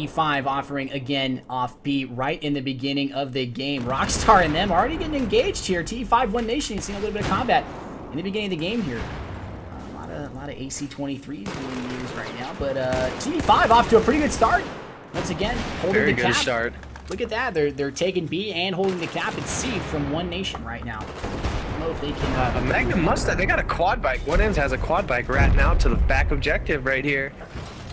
TE5 offering again off B right in the beginning of the game. Rockstar and them already getting engaged here. TE5 One Nation, you've seen a little bit of combat in the beginning of the game here. A lot of AC-23s being used right now, but TE5 off to a pretty good start. Once again, holding the cap. Very good start. Look at that. They're taking B and holding the cap at C from One Nation right now. I don't know if they can... Magnum Mustang, they got a quad bike. One Ends has a quad bike ratting out to the back objective right here.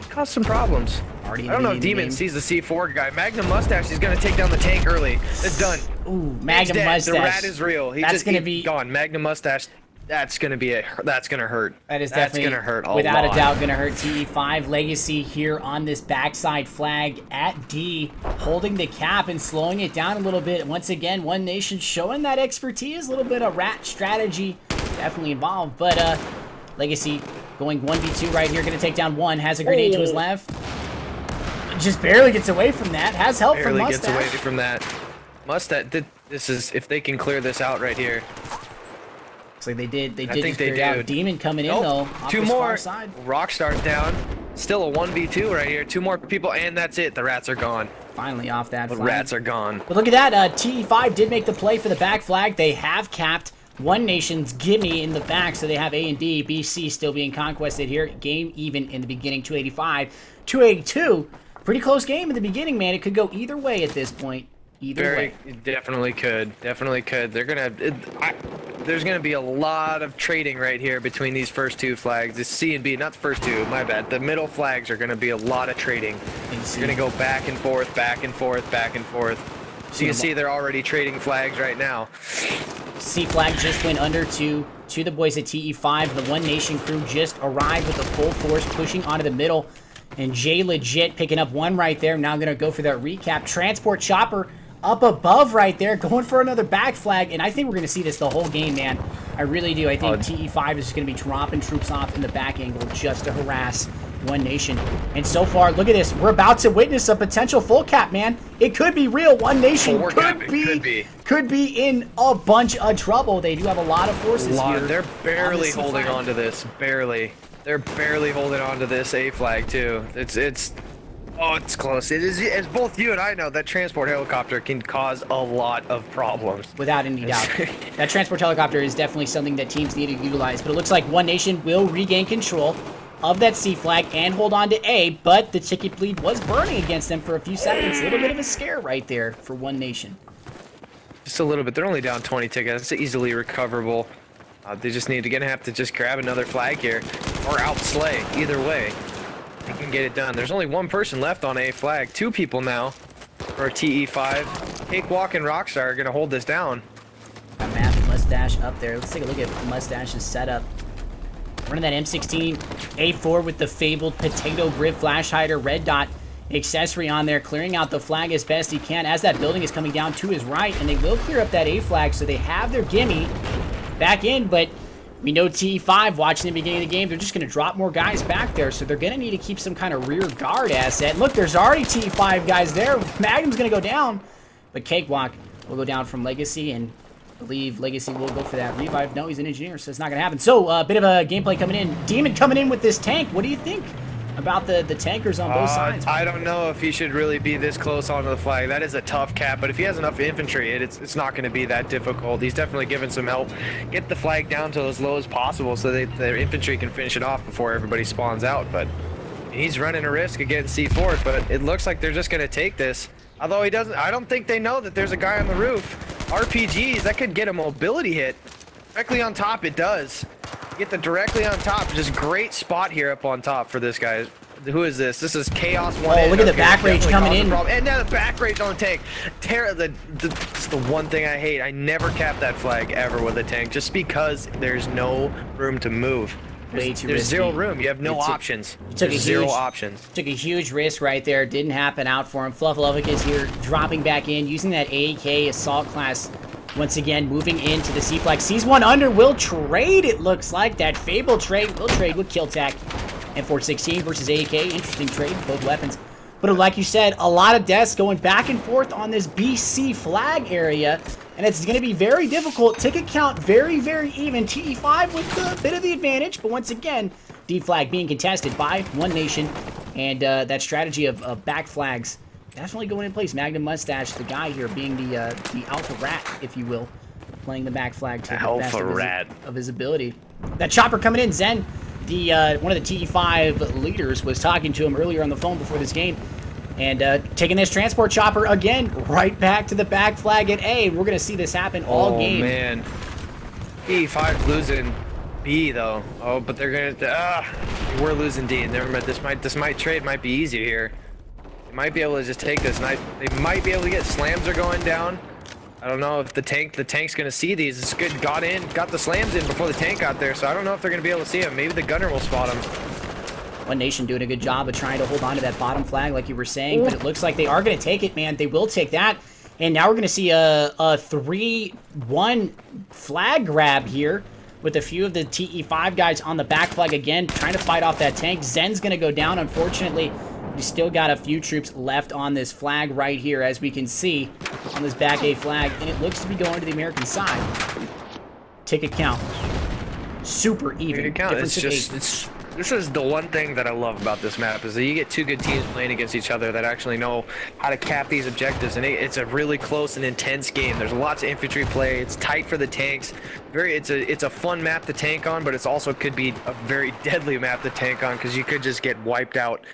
Caused some problems. I don't know if Demon sees the C4 guy. Magnum Mustache is going to take down the tank early. It's done. Ooh, Magnum Mustache. The rat is real. That's going to be gone. Magnum Mustache. That's going to be that's going to hurt. That is definitely going to hurt a lot. Without a doubt going to hurt. TE5 Legacy here on this backside flag at D, holding the cap and slowing it down a little bit. Once again, One Nation showing that expertise, a little bit of rat strategy definitely involved, but Legacy going 1v2 right here, going to take down one, has a grenade to his left. Just barely gets away from that, has help from Mustache. Barely gets away from that. Mustache, this is, if they can clear this out right here. Looks like they did just clear it out. Demon coming in though, off two this more. far side. Rockstar's down. Still a 1v2 right here. Two more people, and that's it. The rats are gone. Finally off that flag. The rats are gone. But look at that. TE5 did make the play for the back flag. They have capped One Nation's gimme in the back, so they have A and D. BC still being conquested here. Game even in the beginning, 285, 282. Pretty close game in the beginning, man. It could go either way at this point. Either way. Definitely could. Definitely could. They're gonna. There's gonna be a lot of trading right here between these first two flags. It's C and B, not the first two. My bad. The middle flags are gonna be a lot of trading. They're gonna go back and forth, back and forth, back and forth. So you can see they're already trading flags right now. C flag just went under to the boys at TE5. The One Nation crew just arrived with a full force pushing onto the middle. And Jay Legit picking up one right there. Now going to go for that recap. Transport Chopper up above right there, going for another back flag. And I think we're going to see this the whole game, man. I really do. I think TE5 is going to be dropping troops off in the back angle just to harass One Nation. And so far, look at this. We're about to witness a potential full cap, man. It could be real. One Nation could be in a bunch of trouble. They do have a lot of forces here. They're barely holding on to this. Barely. They're barely holding on to this A flag too. It's close. It is, as both you and I know, that transport helicopter can cause a lot of problems. Without any doubt. That transport helicopter is definitely something that teams need to utilize. But it looks like One Nation will regain control of that C flag and hold on to A, but the ticket bleed was burning against them for a few seconds. A little bit of a scare right there for One Nation. Just a little bit. They're only down 20 tickets. It's easily recoverable. They just need to have to just grab another flag here or outslay. Either way, they can get it done. There's only one person left on A flag. Two people now for TE5. Cakewalk and Rockstar are going to hold this down. Got Matt Mustache up there. Let's take a look at Mustache's setup. Running that M16 A4 with the fabled potato grid flash hider red dot accessory on there, clearing out the flag as best he can as that building is coming down to his right, and they will clear up that A flag, so they have their gimme back in, but we know TE5 watching the beginning of the game, they're just going to drop more guys back there, so they're going to need to keep some kind of rear guard asset. Look, there's already TE5 guys there. Magnum's going to go down, but Cakewalk will go down from Legacy, and I believe Legacy will go for that revive. No, he's an engineer, so it's not going to happen. So, a bit of a gameplay coming in. Demon coming in with this tank. What do you think about the tankers on both sides? I don't know if he should really be this close onto the flag. That is a tough cap, but if he has enough infantry, it's not going to be that difficult. He's definitely given some help. Get the flag down to as low as possible so that their infantry can finish it off before everybody spawns out, but he's running a risk of getting C4'd, but it looks like they're just going to take this. Although he doesn't, I don't think they know that there's a guy on the roof. RPGs, that could get a mobility hit. Directly on top, it does. Get the directly on top. Just great spot here up on top for this guy. Who is this? This is Chaos One. Oh, look at the back rage coming in. And now the back rage on the tank. It's the one thing I hate. I never cap that flag ever with a tank just because there's no room to move. There's zero room. You have no options. There's zero options. Took a huge risk right there. Didn't happen out for him. Flufflevic is here dropping back in using that AK assault class. Once again, moving into the C flag. Sees one under, will trade, it looks like. That Fable trade will trade with Killtac. And 416 versus AK, interesting trade, both weapons. But like you said, a lot of deaths going back and forth on this BC flag area. And it's going to be very difficult. Ticket count very, very even. TE5 with a bit of the advantage. But once again, D flag being contested by One Nation. And that strategy of back flags definitely going in place. Magnum Mustache, the guy here, being the alpha rat, if you will, playing the back flag to the best of his ability. That chopper coming in, Zen, the one of the TE5 leaders, was talking to him earlier on the phone before this game, and taking this transport chopper again right back to the back flag at A. We're gonna see this happen all game. Oh man, TE5 losing B though. Oh, but they're gonna. We're losing D. Never mind. This trade might be easier here. They might be able to just take this. And they might be able to get slams are going down. I don't know if the tank's gonna see these. It's good. Got the slams in before the tank got there. So I don't know if they're gonna be able to see him. Maybe the gunner will spot him. One Nation doing a good job of trying to hold on to that bottom flag, like you were saying, but it looks like they are gonna take it, man. They will take that. And now we're gonna see a 3-1 flag grab here, with a few of the TE5 guys on the back flag again, trying to fight off that tank. Zen's gonna go down, unfortunately. We still got a few troops left on this flag right here, as we can see on this back A flag, and it looks to be going to the American side. Ticket count. Super even. Ticket count. This is the one thing that I love about this map, is that you get two good teams playing against each other that actually know how to cap these objectives, and it's a really close and intense game. There's lots of infantry play. It's tight for the tanks. It's a fun map to tank on, but it's also could be a very deadly map to tank on, because you could just get wiped out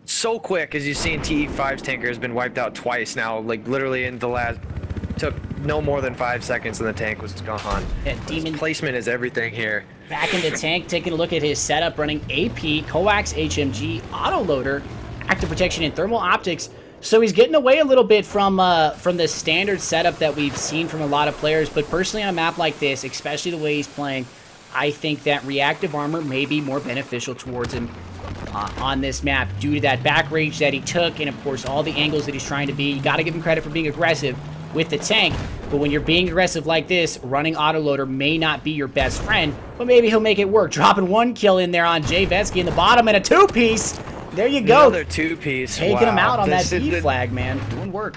so quick. As you've seen, TE5's tanker has been wiped out twice now, like literally in the last. Took no more than 5 seconds and the tank was gone. Yeah, Demon placement is everything here. Back in the tank, taking a look at his setup, running AP, coax, HMG, autoloader, active protection, and thermal optics. So he's getting away a little bit from the standard setup that we've seen from a lot of players. But personally, on a map like this, especially the way he's playing, I think that reactive armor may be more beneficial towards him on this map due to that back rage that he took, and of course all the angles that he's trying to be. You got to give him credit for being aggressive with the tank, but when you're being aggressive like this, running autoloader may not be your best friend, but maybe he'll make it work. Dropping 1 kill in there on Jay Vetsky in the bottom, and a 2-piece. There you go. Another 2-piece. Taking him out on that B flag, man. Doing work.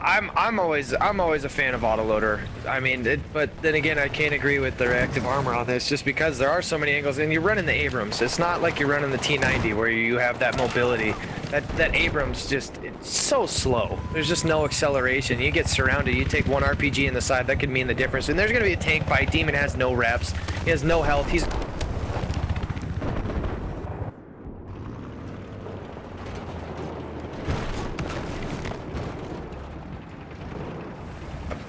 I'm always a fan of autoloader. I mean, but then again, I can't agree with the reactive armor on this, just because there are so many angles, and you're running the Abrams. It's not like you're running the T90 where you have that mobility. That Abrams it's so slow. There's just no acceleration. You get surrounded. You take 1 RPG in the side, that could mean the difference. And there's gonna be a tank fight. Demon has no reps. He has no health.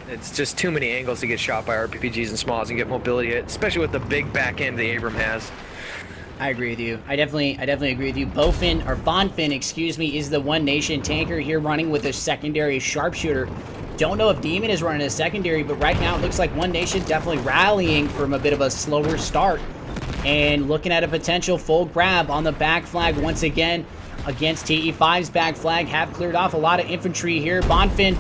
It's just too many angles to get shot by RPGs and smalls and get mobility, especially with the big back end the Abram has. I agree with you. I definitely agree with you. Bonfin, excuse me, is the One Nation tanker here running with a secondary sharpshooter. Don't know if Demon is running a secondary, but right now it looks like One Nation definitely rallying from a bit of a slower start and looking at a potential full grab on the back flag once again against TE5's back flag. Have cleared off a lot of infantry here. Bonfin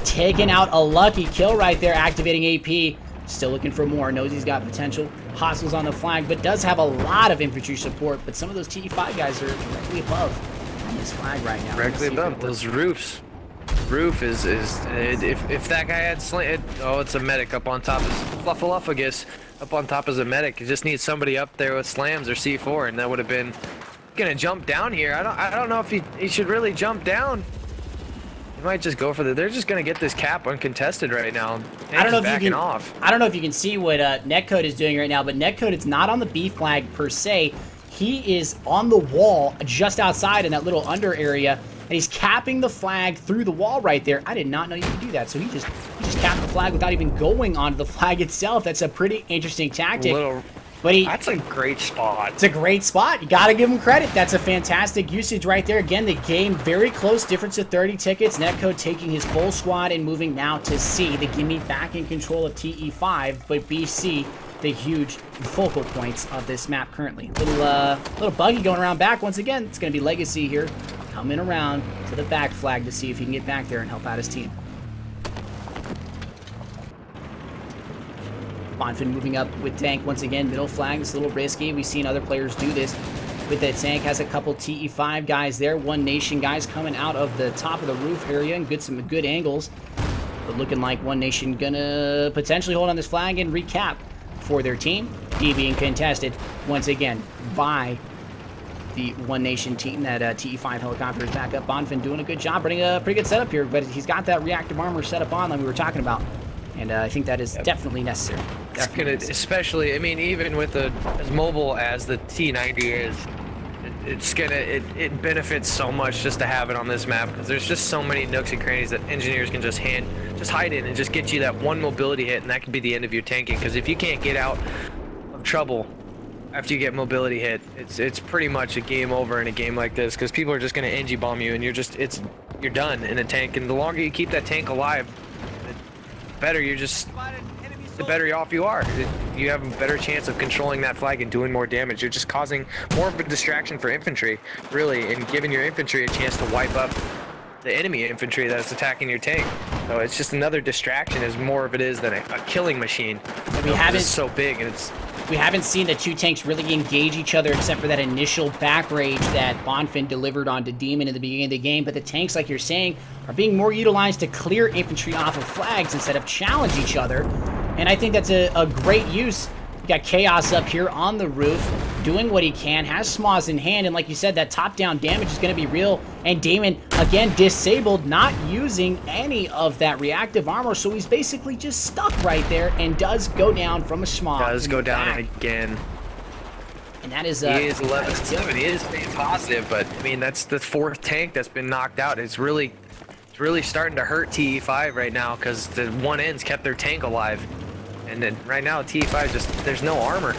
taking out a lucky kill right there, activating AP. Still looking for more. Knows he's got potential. Hostiles on the flag, but does have a lot of infantry support. But some of those TE5 guys are directly above on this flag right now. Directly above those roofs. Roof is if that guy had it's a medic up on top. It's Fluffaluffagus up on top as a medic. You just need somebody up there with slams or C4, and that would have been gonna jump down here. I don't know if he should really jump down. Might just go for they're just gonna get this cap uncontested right now. I don't know if you can. I don't know if you can see what Netcode is doing right now, but Netcode is not on the B flag per se. He is on the wall just outside in that little under area, and he's capping the flag through the wall right there. I did not know you could do that. So he just capped the flag without even going onto the flag itself. That's a pretty interesting tactic. But that's a great spot. It's a great spot. You got to give him credit. That's a fantastic usage right there. Again, the game very close, difference of 30 tickets. Netcode taking his full squad and moving now to C. The Gimme back in control of TE5, but BC, the huge focal points of this map currently. Little buggy going around back once again. It's going to be Legacy here, coming around to the back flag to see if he can get back there and help out his team. Bonfin moving up with tank once again. Middle flag is a little risky. We've seen other players do this with that tank. Has a couple TE5 guys there. One Nation guys coming out of the top of the roof area and some good angles. But looking like One Nation gonna potentially hold on this flag and recap for their team. D being contested once again by the One Nation team. That TE5 helicopter is back up. Bonfin doing a good job, running a pretty good setup here, but he's got that reactive armor set up on like we were talking about. And I think that is definitely necessary. It's gonna, especially, I mean, even with as mobile as the T90 is, it benefits so much just to have it on this map, because there's just so many nooks and crannies that engineers can just hide in and just get you that one mobility hit, and that could be the end of your tanking. Because if you can't get out of trouble after you get mobility hit, it's pretty much a game over in a game like this, because people are just gonna NG bomb you, and you're done in a tank. And the longer you keep that tank alive, the better off you are. You have a better chance of controlling that flag and doing more damage. You're just causing more of a distraction for infantry, really, and giving your infantry a chance to wipe up the enemy infantry that's attacking your tank. So it's just another distraction, as more of it is than a killing machine. It's so big, and we haven't seen the two tanks really engage each other except for that initial back rage that Bonfin delivered onto Demon in the beginning of the game. But the tanks, like you're saying, are being more utilized to clear infantry off of flags instead of challenge each other. And I think that's a great use. You got Chaos up here on the roof, doing what he can, has Smoz in hand, and like you said, that top-down damage is going to be real. And Damon, again, disabled, not using any of that reactive armor, so he's basically just stuck right there and does go down from a Smoz. Does go down again. And that is... he is 11-7. He is staying positive, but, I mean, that's the 4th tank that's been knocked out. It's really starting to hurt TE5 right now, because the one ends kept their tank alive. And then right now, TE5 there's no armor.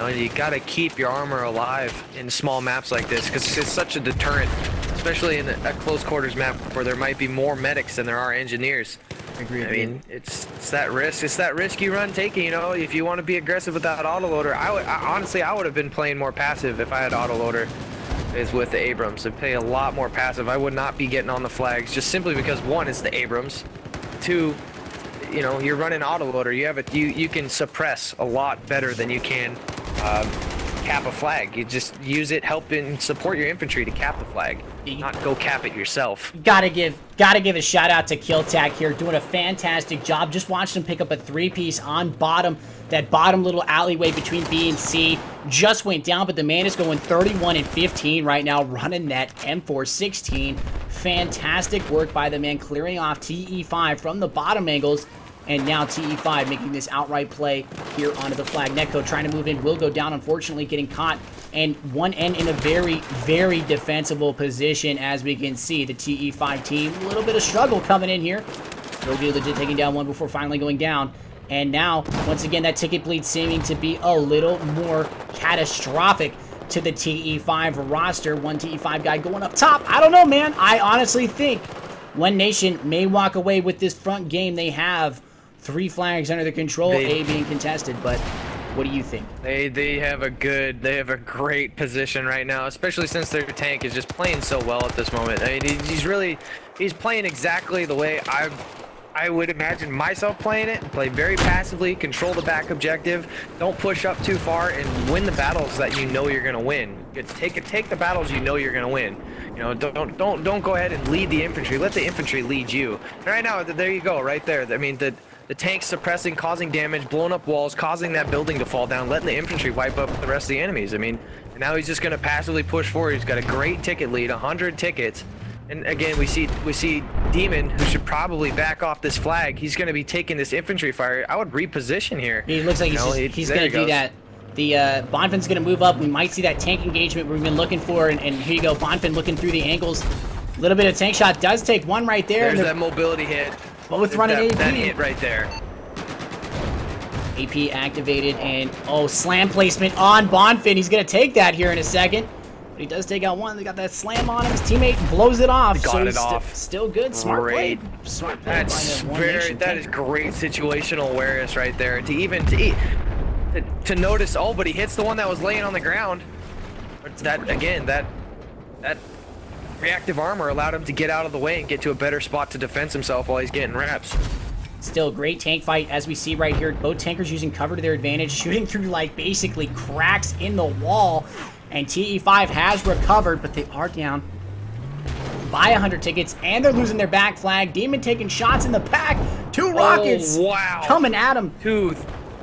You gotta keep your armor alive in small maps like this, because it's such a deterrent, especially in a close quarters map where there might be more medics than there are engineers. Agreed. I mean, it's that risk. It's that risk you run taking. If you want to be aggressive with that autoloader, honestly, I would have been playing more passive if I had autoloader. Is with the Abrams. I'd play a lot more passive. I would not be getting on the flags, just simply because, one, it's the Abrams. 2, you're running autoloader. You can suppress a lot better than you can cap a flag. You just use it, help and support your infantry to cap the flag, not go cap it yourself. Gotta give a shout out to Killtag here, doing a fantastic job. Just watched him pick up a 3-piece on bottom. That bottom little alleyway between B and C just went down, but the man is going 31 and 15 right now, running that M416. Fantastic work by the man, clearing off TE5 from the bottom angles. And now TE5 making this outright play here onto the flag. Netco trying to move in, will go down, unfortunately getting caught. And one end in a very, very defensible position, as we can see. The TE5 team, a little bit of struggle coming in here. Still do legit taking down one before finally going down. And now, once again, that ticket bleed seeming to be a little more catastrophic to the TE5 roster. One TE5 guy going up top. I don't know, man. I honestly think One Nation may walk away with this front game. They have 3 flags under their control, A being contested, but what do you think? They have a great position right now, especially since their tank is just playing so well at this moment. I mean, he's playing exactly the way I would imagine myself playing it. Play very passively, control the back objective, don't push up too far, and win the battles that you know you're gonna win. Take the battles you know you're gonna win. Don't go ahead and lead the infantry. Let the infantry lead you. And right now, there you go, right there. I mean, the tanks suppressing, causing damage, blowing up walls, causing that building to fall down, letting the infantry wipe up the rest of the enemies. I mean, now he's just gonna passively push forward. He's got a great ticket lead, 100 tickets. And again, we see Demon, who should probably back off this flag. He's going to be taking this infantry fire. I would reposition here. He looks like he's going to do that. The Bonfin's going to move up. We might see that tank engagement we've been looking for. And here you go, Bonfin looking through the angles. A little bit of tank shot does take one right there. There's that mobility hit. Both running AP. That hit right there. AP activated, and slam placement on Bonfin. He's going to take that here in a second. But he does take out one. They got that slam on him. His teammate blows it off. Still good. Smart play. Smart play. That is great situational awareness right there. To notice, but he hits the one that was laying on the ground. But that reactive armor allowed him to get out of the way and get to a better spot to defend himself while he's getting reps. Still great tank fight, as we see right here. Both tankers using cover to their advantage, shooting through like basically cracks in the wall. And TE5 has recovered, but they are down by 100 tickets, and they're losing their back flag. Demon taking shots in the back. 2 rockets coming at him.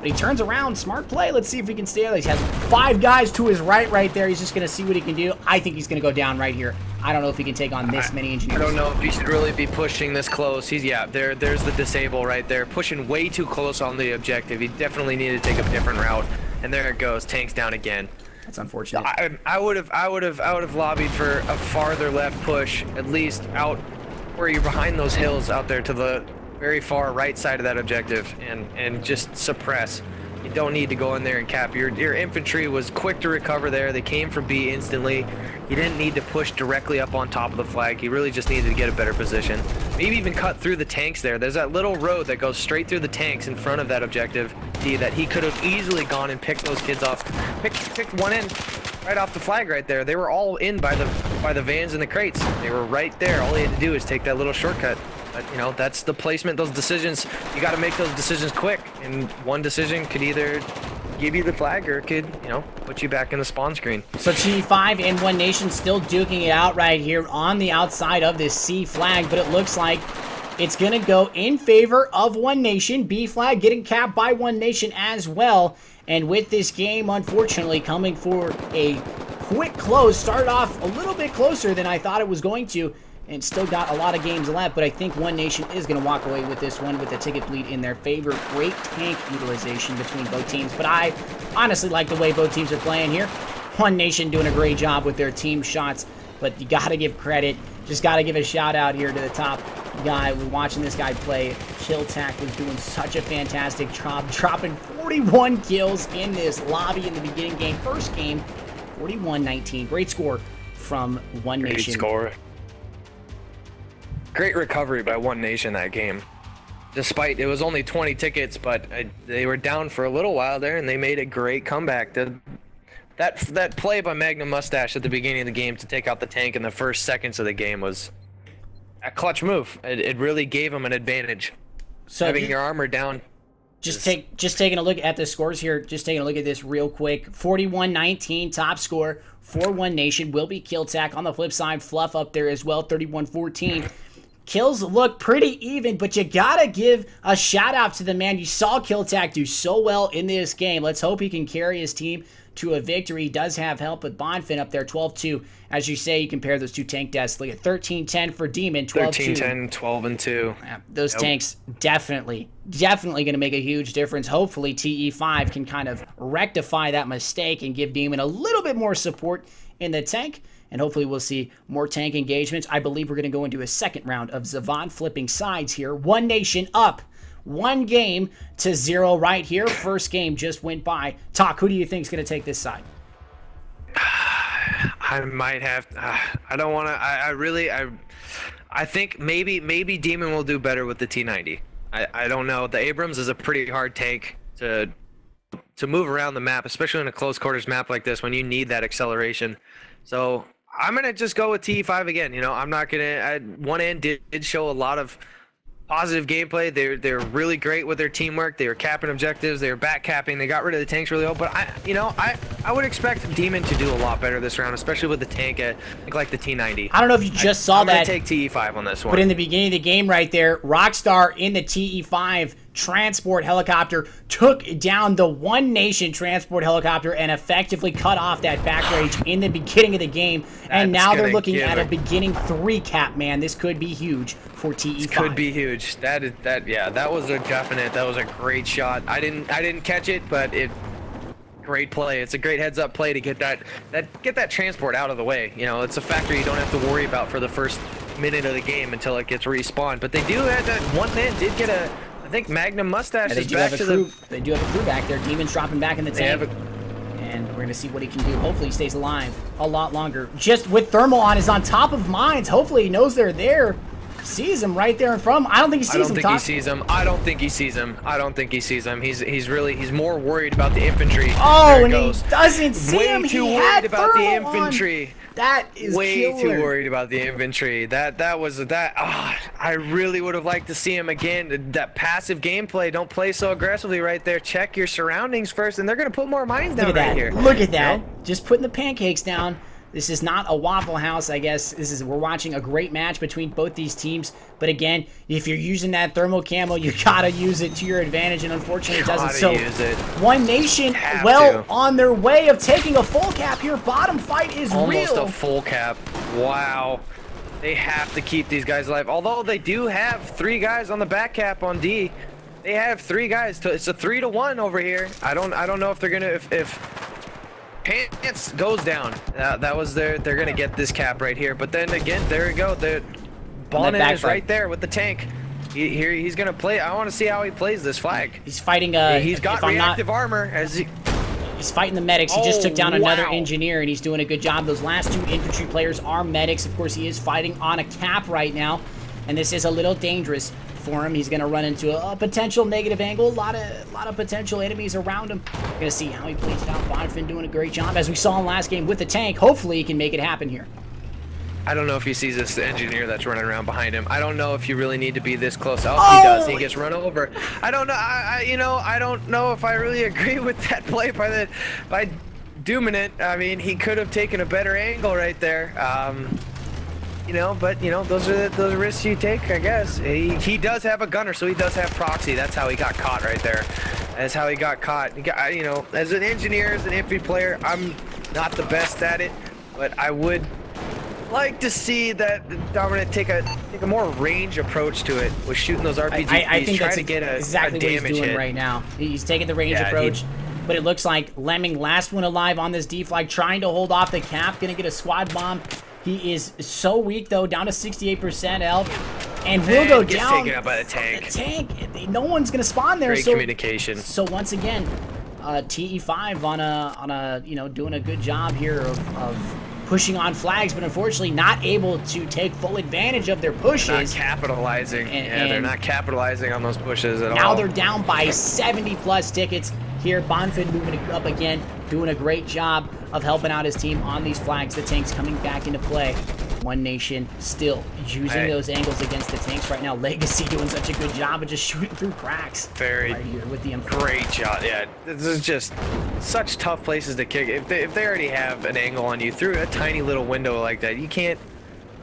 But he turns around. Smart play. Let's see if he can stay. He has 5 guys to his right there. He's just going to see what he can do. I think he's going to go down right here. I don't know if he can take on this many engineers. I don't know if he should really be pushing this close. Yeah, there's the disable right there. Pushing way too close on the objective. He definitely needed to take a different route. And there it goes. Tank's down again. That's unfortunate. I would have lobbied for a farther left push, at least out where you're behind those hills out there to the very far right side of that objective, and just suppress. You don't need to go in there and cap. Your infantry was quick to recover there. They came from B instantly. You didn't need to push directly up on top of the flag. You really just needed to get a better position. Maybe even cut through the tanks there. There's that little road that goes straight through the tanks in front of that objective D that he could have easily gone and picked those kids off. Picked one in right off the flag right there. They were all in by the vans and the crates. They were right there. All he had to do is take that little shortcut. But, you know, that's the placement, those decisions. You got to make those decisions quick. And one decision could either give you the flag or it could, you know, put you back in the spawn screen. So T5 and One Nation still duking it out right here on the outside of this C flag. But it looks like it's going to go in favor of One Nation. B flag getting capped by One Nation as well. And with this game, unfortunately, coming for a quick close. Started off a little bit closer than I thought it was going to. And still got a lot of games left, but I think One Nation is going to walk away with this one with a ticket bleed in their favor. Great tank utilization between both teams, but I honestly like the way both teams are playing here. One Nation doing a great job with their team shots, but you got to give credit. Just got to give a shout out here to the top guy. We're watching this guy play. KillTac was doing such a fantastic job, dropping 41 kills in this lobby in the beginning game. First game, 41-19. Great score from One Nation. Great score. Great recovery by One Nation that game. Despite it was only 20 tickets, but they were down for a little while there, and they made a great comeback. That play by Magnum Mustache at the beginning of the game to take out the tank in the first seconds of the game was a clutch move. It really gave them an advantage. So having your armor down. Just taking a look at the scores here. Just taking a look at this real quick. 41-19 top score for One Nation will be KillTac. On the flip side, Fluff up there as well, 31-14. Kills look pretty even, but you gotta give a shout out to the man. You saw KillTac do so well in this game. Let's hope he can carry his team to a victory. He does have help with Bonfin up there, 12-2. As you say, you compare those two tank deaths. Look at 13-10 for Demon, 12-2. 13-10, 12-2. Yeah, those tanks definitely going to make a huge difference. Hopefully TE5 can kind of rectify that mistake and give Demon a little bit more support in the tank. And hopefully we'll see more tank engagements. I believe we're going to go into a second round of Zavon flipping sides here. One Nation up 1-0 right here. First game just went by. Talk, who do you think is going to take this side? I might have. I don't want to. I think maybe Demon will do better with the T90. I don't know. The Abrams is a pretty hard tank to move around the map, especially in a close quarters map like this when you need that acceleration. So I'm gonna just go with T5 again. You know, I'm not gonna. One end did show a lot of positive gameplay. They're really great with their teamwork. They were capping objectives. They were back capping. They got rid of the tanks really well. But I would expect Demon to do a lot better this round, especially with the tank at like the T90. I don't know if you just saw that. I'm gonna take TE5 on this one. But in the beginning of the game right there, Rockstar in the TE5 transport helicopter took down the One Nation transport helicopter and effectively cut off that back rage in the beginning of the game. And now they're looking at a beginning 3 cap, man. This could be huge for TE5. This could be huge. That was a definite. That was a great shot. I didn't catch it, but great play. It's a great heads up play to get that transport out of the way. You know, it's a factor you don't have to worry about for the first minute of the game until it gets respawned. But they do have that one man did get a. I think Magnum Mustache is back to the. They do have a crew back there. Demon's dropping back in the tank. And we're going to see what he can do. Hopefully he stays alive a lot longer. Just with thermal on, is on top of mines. Hopefully he knows they're there. Sees him right there in front of him. I don't think he sees him. I don't think he sees him. He's more worried about the infantry. Oh, and he doesn't see him. Way too worried about the infantry. That is way too worried about the infantry. I really would have liked to see him again. That passive gameplay. Don't play so aggressively right there. Check your surroundings first, and they're gonna put more mines down right here. Look at that. Just putting the pancakes down. This is not a Waffle House, I guess. We're watching a great match between both these teams. But again, if you're using that thermal camo, you gotta use it to your advantage, and unfortunately it doesn't. So One Nation on their way of taking a full cap here. Bottom fight is almost real. A full cap. Wow. They have to keep these guys alive. Although they do have 3 guys on the back cap on D. They have 3 guys. It's a 3-to-1 over here. I don't know if they're gonna if Pants goes down. They're gonna get this cap right here. But then again, there we go. The Bonnet is right there with the tank. He's gonna play. I want to see how he plays this flag. He's fighting. He's got reactive armor as he. He's fighting the medics. He just took down another engineer, and he's doing a good job. Those last 2 infantry players are medics. Of course, he is fighting on a cap right now, and this is a little dangerous for him. He's going to run into a potential negative angle. A lot of potential enemies around him. We're going to see how he plays it out. Bonfin doing a great job, as we saw in last game with the tank. Hopefully, he can make it happen here. I don't know if he sees this engineer that's running around behind him. I don't know if you really need to be this close. Oh, he does. He gets run over. I don't know. I don't know if I really agree with that play by Dominant. I mean, he could have taken a better angle right there. But those are risks you take, I guess. He does have a gunner, so he does have proxy. That's how he got caught right there. That's how he got caught. As an engineer, as an infantry player, I'm not the best at it, but I would like to see that Dominant take a more range approach to it with shooting those RPGs. I think that's exactly what he's doing right now. He's taking the range approach. But it looks like Lemming, last one alive on this D flag, trying to hold off the cap, gonna get a squad bomb. He is so weak, though, down to 68% health, and will go down. Taken out by the tank. The tank. No one's gonna spawn there. Great communication. So once again, TE5 on a doing a good job here of pushing on flags, but unfortunately not able to take full advantage of their pushes. Not capitalizing. They're not capitalizing on those pushes at all. Now they're down by 70+ tickets. Here, Bonfin moving up again, doing a great job of helping out his team on these flags. The tanks coming back into play. One Nation still using those angles against the tanks right now. Legacy doing such a good job of just shooting through cracks. Right here with the great shot. Yeah, this is just such tough places to kick. If they already have an angle on you through a tiny little window like that, you can't.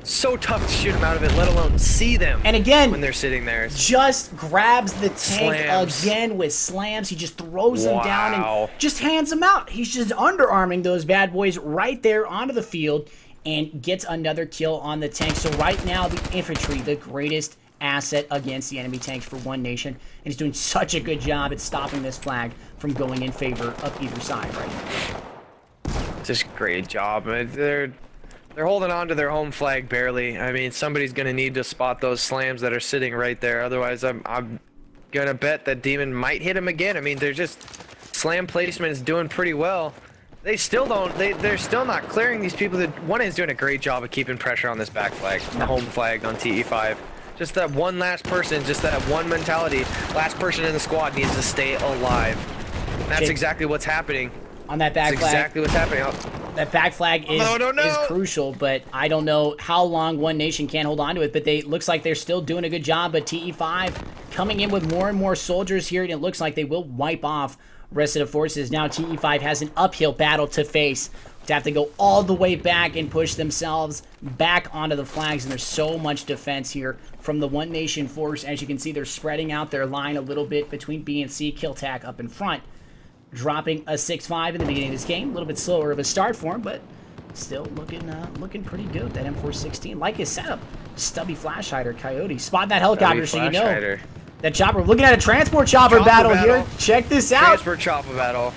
So tough to shoot them out of it, let alone see them. And again, when they're sitting there, just grabs the tank again with slams. He just throws them down and just hands them out. He's just underarming those bad boys right there onto the field and gets another kill on the tank. So right now, the infantry, the greatest asset against the enemy tanks for One Nation, and he's doing such a good job at stopping this flag from going in favor of either side right now. Just great job. They're holding on to their home flag barely. I mean, somebody's going to need to spot those slams that are sitting right there. Otherwise, I'm going to bet that Demon might hit him again. I mean, they're just... Slam placement is doing pretty well. They still don't... They're still not clearing these people. One is doing a great job of keeping pressure on this back flag. The home flag on TE5. Just that one last person, just that one mentality. Last person in the squad needs to stay alive. And that's exactly what's happening. On that back flag. That's exactly what's happening. That back flag is crucial, but I don't know how long One Nation can hold on to it, but looks like they're still doing a good job, but TE5 coming in with more and more soldiers here, and it looks like they will wipe off rest of the forces. Now TE5 has an uphill battle to face, to have to go all the way back and push themselves back onto the flags, and there's so much defense here from the One Nation force. As you can see, they're spreading out their line a little bit between B and C. Killtac up in front, dropping a 6-5 in the beginning of this game. A little bit slower of a start for him, but still looking pretty good. That M416, like his setup. Stubby flash hider, Coyote. Spot that helicopter so you know. That chopper. Looking at a transport chopper battle here. Check this out. Transport chopper battle.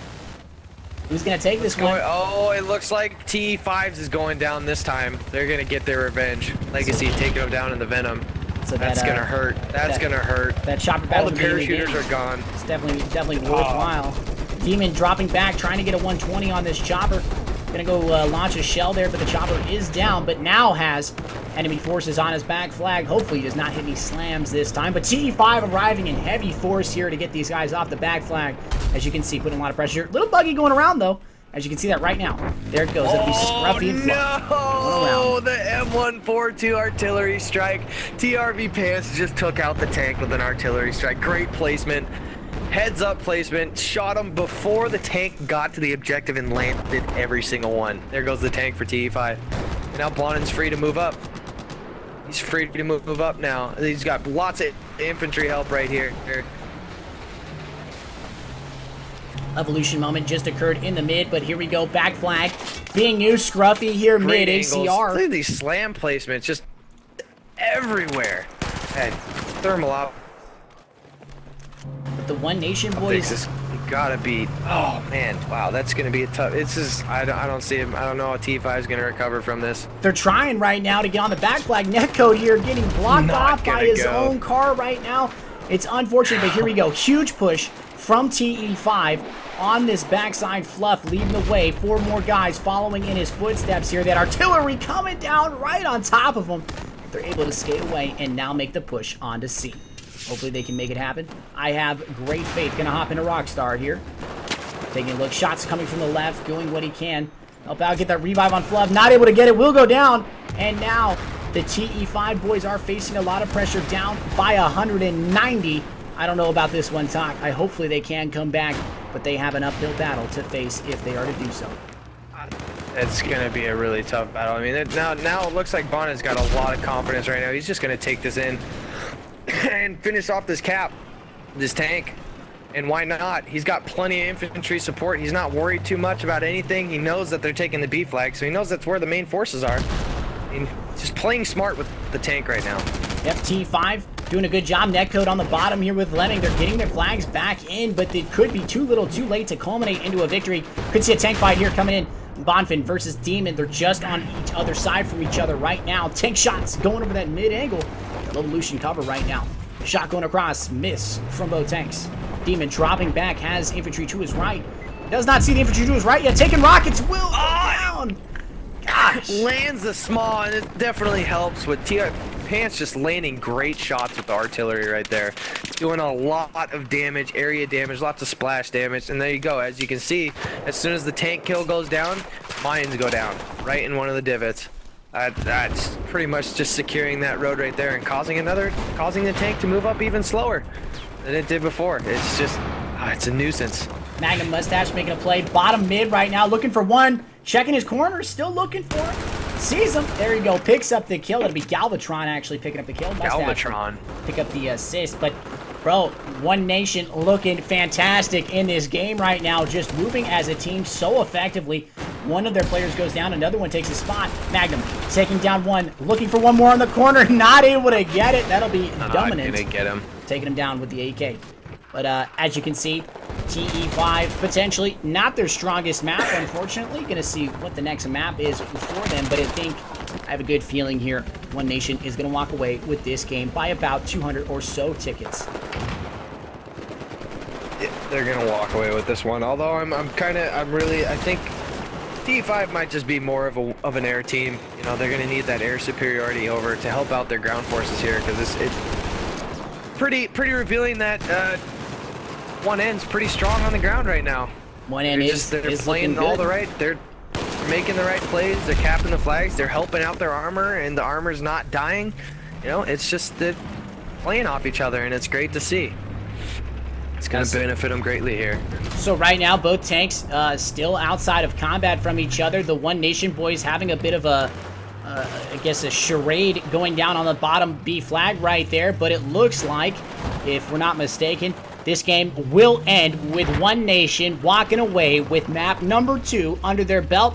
Who's going to take this one? Oh, it looks like T5s is going down this time. They're going to get their revenge. Legacy taking them down in the Venom. So that's going to hurt. That's going to hurt. That chopper battle. All the parachuters are gone. It's definitely worthwhile. Demon dropping back, trying to get a 120 on this chopper. Gonna go launch a shell there, but the chopper is down, but now has enemy forces on his back flag. Hopefully he does not hit any slams this time, but TE5 arriving in heavy force here to get these guys off the back flag. As you can see, putting a lot of pressure. Little buggy going around, though. As you can see that right now. There it goes. It'll be scruffy and no! The M142 artillery strike. TRV Pants just took out the tank with an artillery strike. Great placement. Heads up placement, shot him before the tank got to the objective and landed every single one. There goes the tank for TE5. And now Blondin's free to move up. He's free to move up now. He's got lots of infantry help right here. Evolution moment just occurred in the mid, but here we go. Back flag being used. Scruffy here, Great mid angles. ACR. Look at these slam placements just everywhere. And thermal out. But the One Nation boys. This gotta be. Oh man, wow, that's gonna be a tough. It's just I don't see him. I don't know how T5 is gonna recover from this. They're trying right now to get on the back flag. Netcode here getting blocked Not off by gonna his go. own car right now. It's unfortunate, but here we go. Huge push from TE5 on this backside fluff, leading the way. 4 more guys following in his footsteps here. That artillery coming down right on top of them. They're able to skate away and now make the push onto C. Hopefully they can make it happen. I have great faith. Gonna hop into Rockstar here. Taking a look. Shots coming from the left. Doing what he can. Help out. Get that revive on Fluff. Not able to get it. Will go down. And now the TE5 boys are facing a lot of pressure, down by 190. I don't know about this one, Talk. Hopefully they can come back, but they have an uphill battle to face if they are to do so. It's gonna be a really tough battle. I mean, now it looks like Bonna's got a lot of confidence right now. He's just gonna take this in and finish off this cap, this tank. And why not? He's got plenty of infantry support. He's not worried too much about anything. He knows that they're taking the B flag, so he knows that's where the main forces are. I mean, just playing smart with the tank right now. Yep, T5 doing a good job. Netcode on the bottom here with Lemming. They're getting their flags back in, but it could be too little too late to culminate into a victory. Could see a tank fight here coming in. Bonfin versus Demon. They're just on each other side from each other right now. Tank shots going over that mid angle. A little Lucian cover right now. Shot going across. Miss from both tanks. Demon dropping back. Has infantry to his right. Does not see the infantry to his right yet. Taking rockets. Will go down. Gosh. Lands the small, and it definitely helps with Pants just landing great shots with the artillery right there. Doing a lot of damage, area damage, lots of splash damage, and there you go. As you can see, as soon as the tank kill goes down, mines go down right in one of the divots. That's pretty much just securing that road right there and causing the tank to move up even slower than it did before. It's just, it's a nuisance. Magnum Mustache making a play. Bottom mid right now, looking for one. Checking his corner, still looking for him. Sees him. There you go. Picks up the kill. It'll be Galvatron actually picking up the kill. Galvatron. Pick up the assist. But, bro, One Nation looking fantastic in this game right now. Just moving as a team so effectively. One of their players goes down. Another one takes a spot. Magnum taking down one. Looking for one more on the corner. Not able to get it. That'll be dominant. Not gonna get him. Taking him down with the AK. But as you can see, TE5 potentially not their strongest map, unfortunately. Gonna see what the next map is for them, but I have a good feeling here. One Nation is gonna walk away with this game by about 200 or so tickets. Yeah, they're gonna walk away with this one. Although I think TE5 might just be more of an air team. You know, they're gonna need that air superiority over to help out their ground forces here, because it's pretty revealing that. One N's pretty strong on the ground right now. One N they're playing all the right. They're making the right plays. They're capping the flags. They're helping out their armor, and the armor's not dying. You know, it's just they're playing off each other, and it's great to see. It's going to benefit them greatly here. So right now, both tanks still outside of combat from each other. The One Nation boys having a bit of a I guess a charade going down on the bottom B flag right there, but it looks like, if we're not mistaken, this game will end with One Nation walking away with map number 2 under their belt.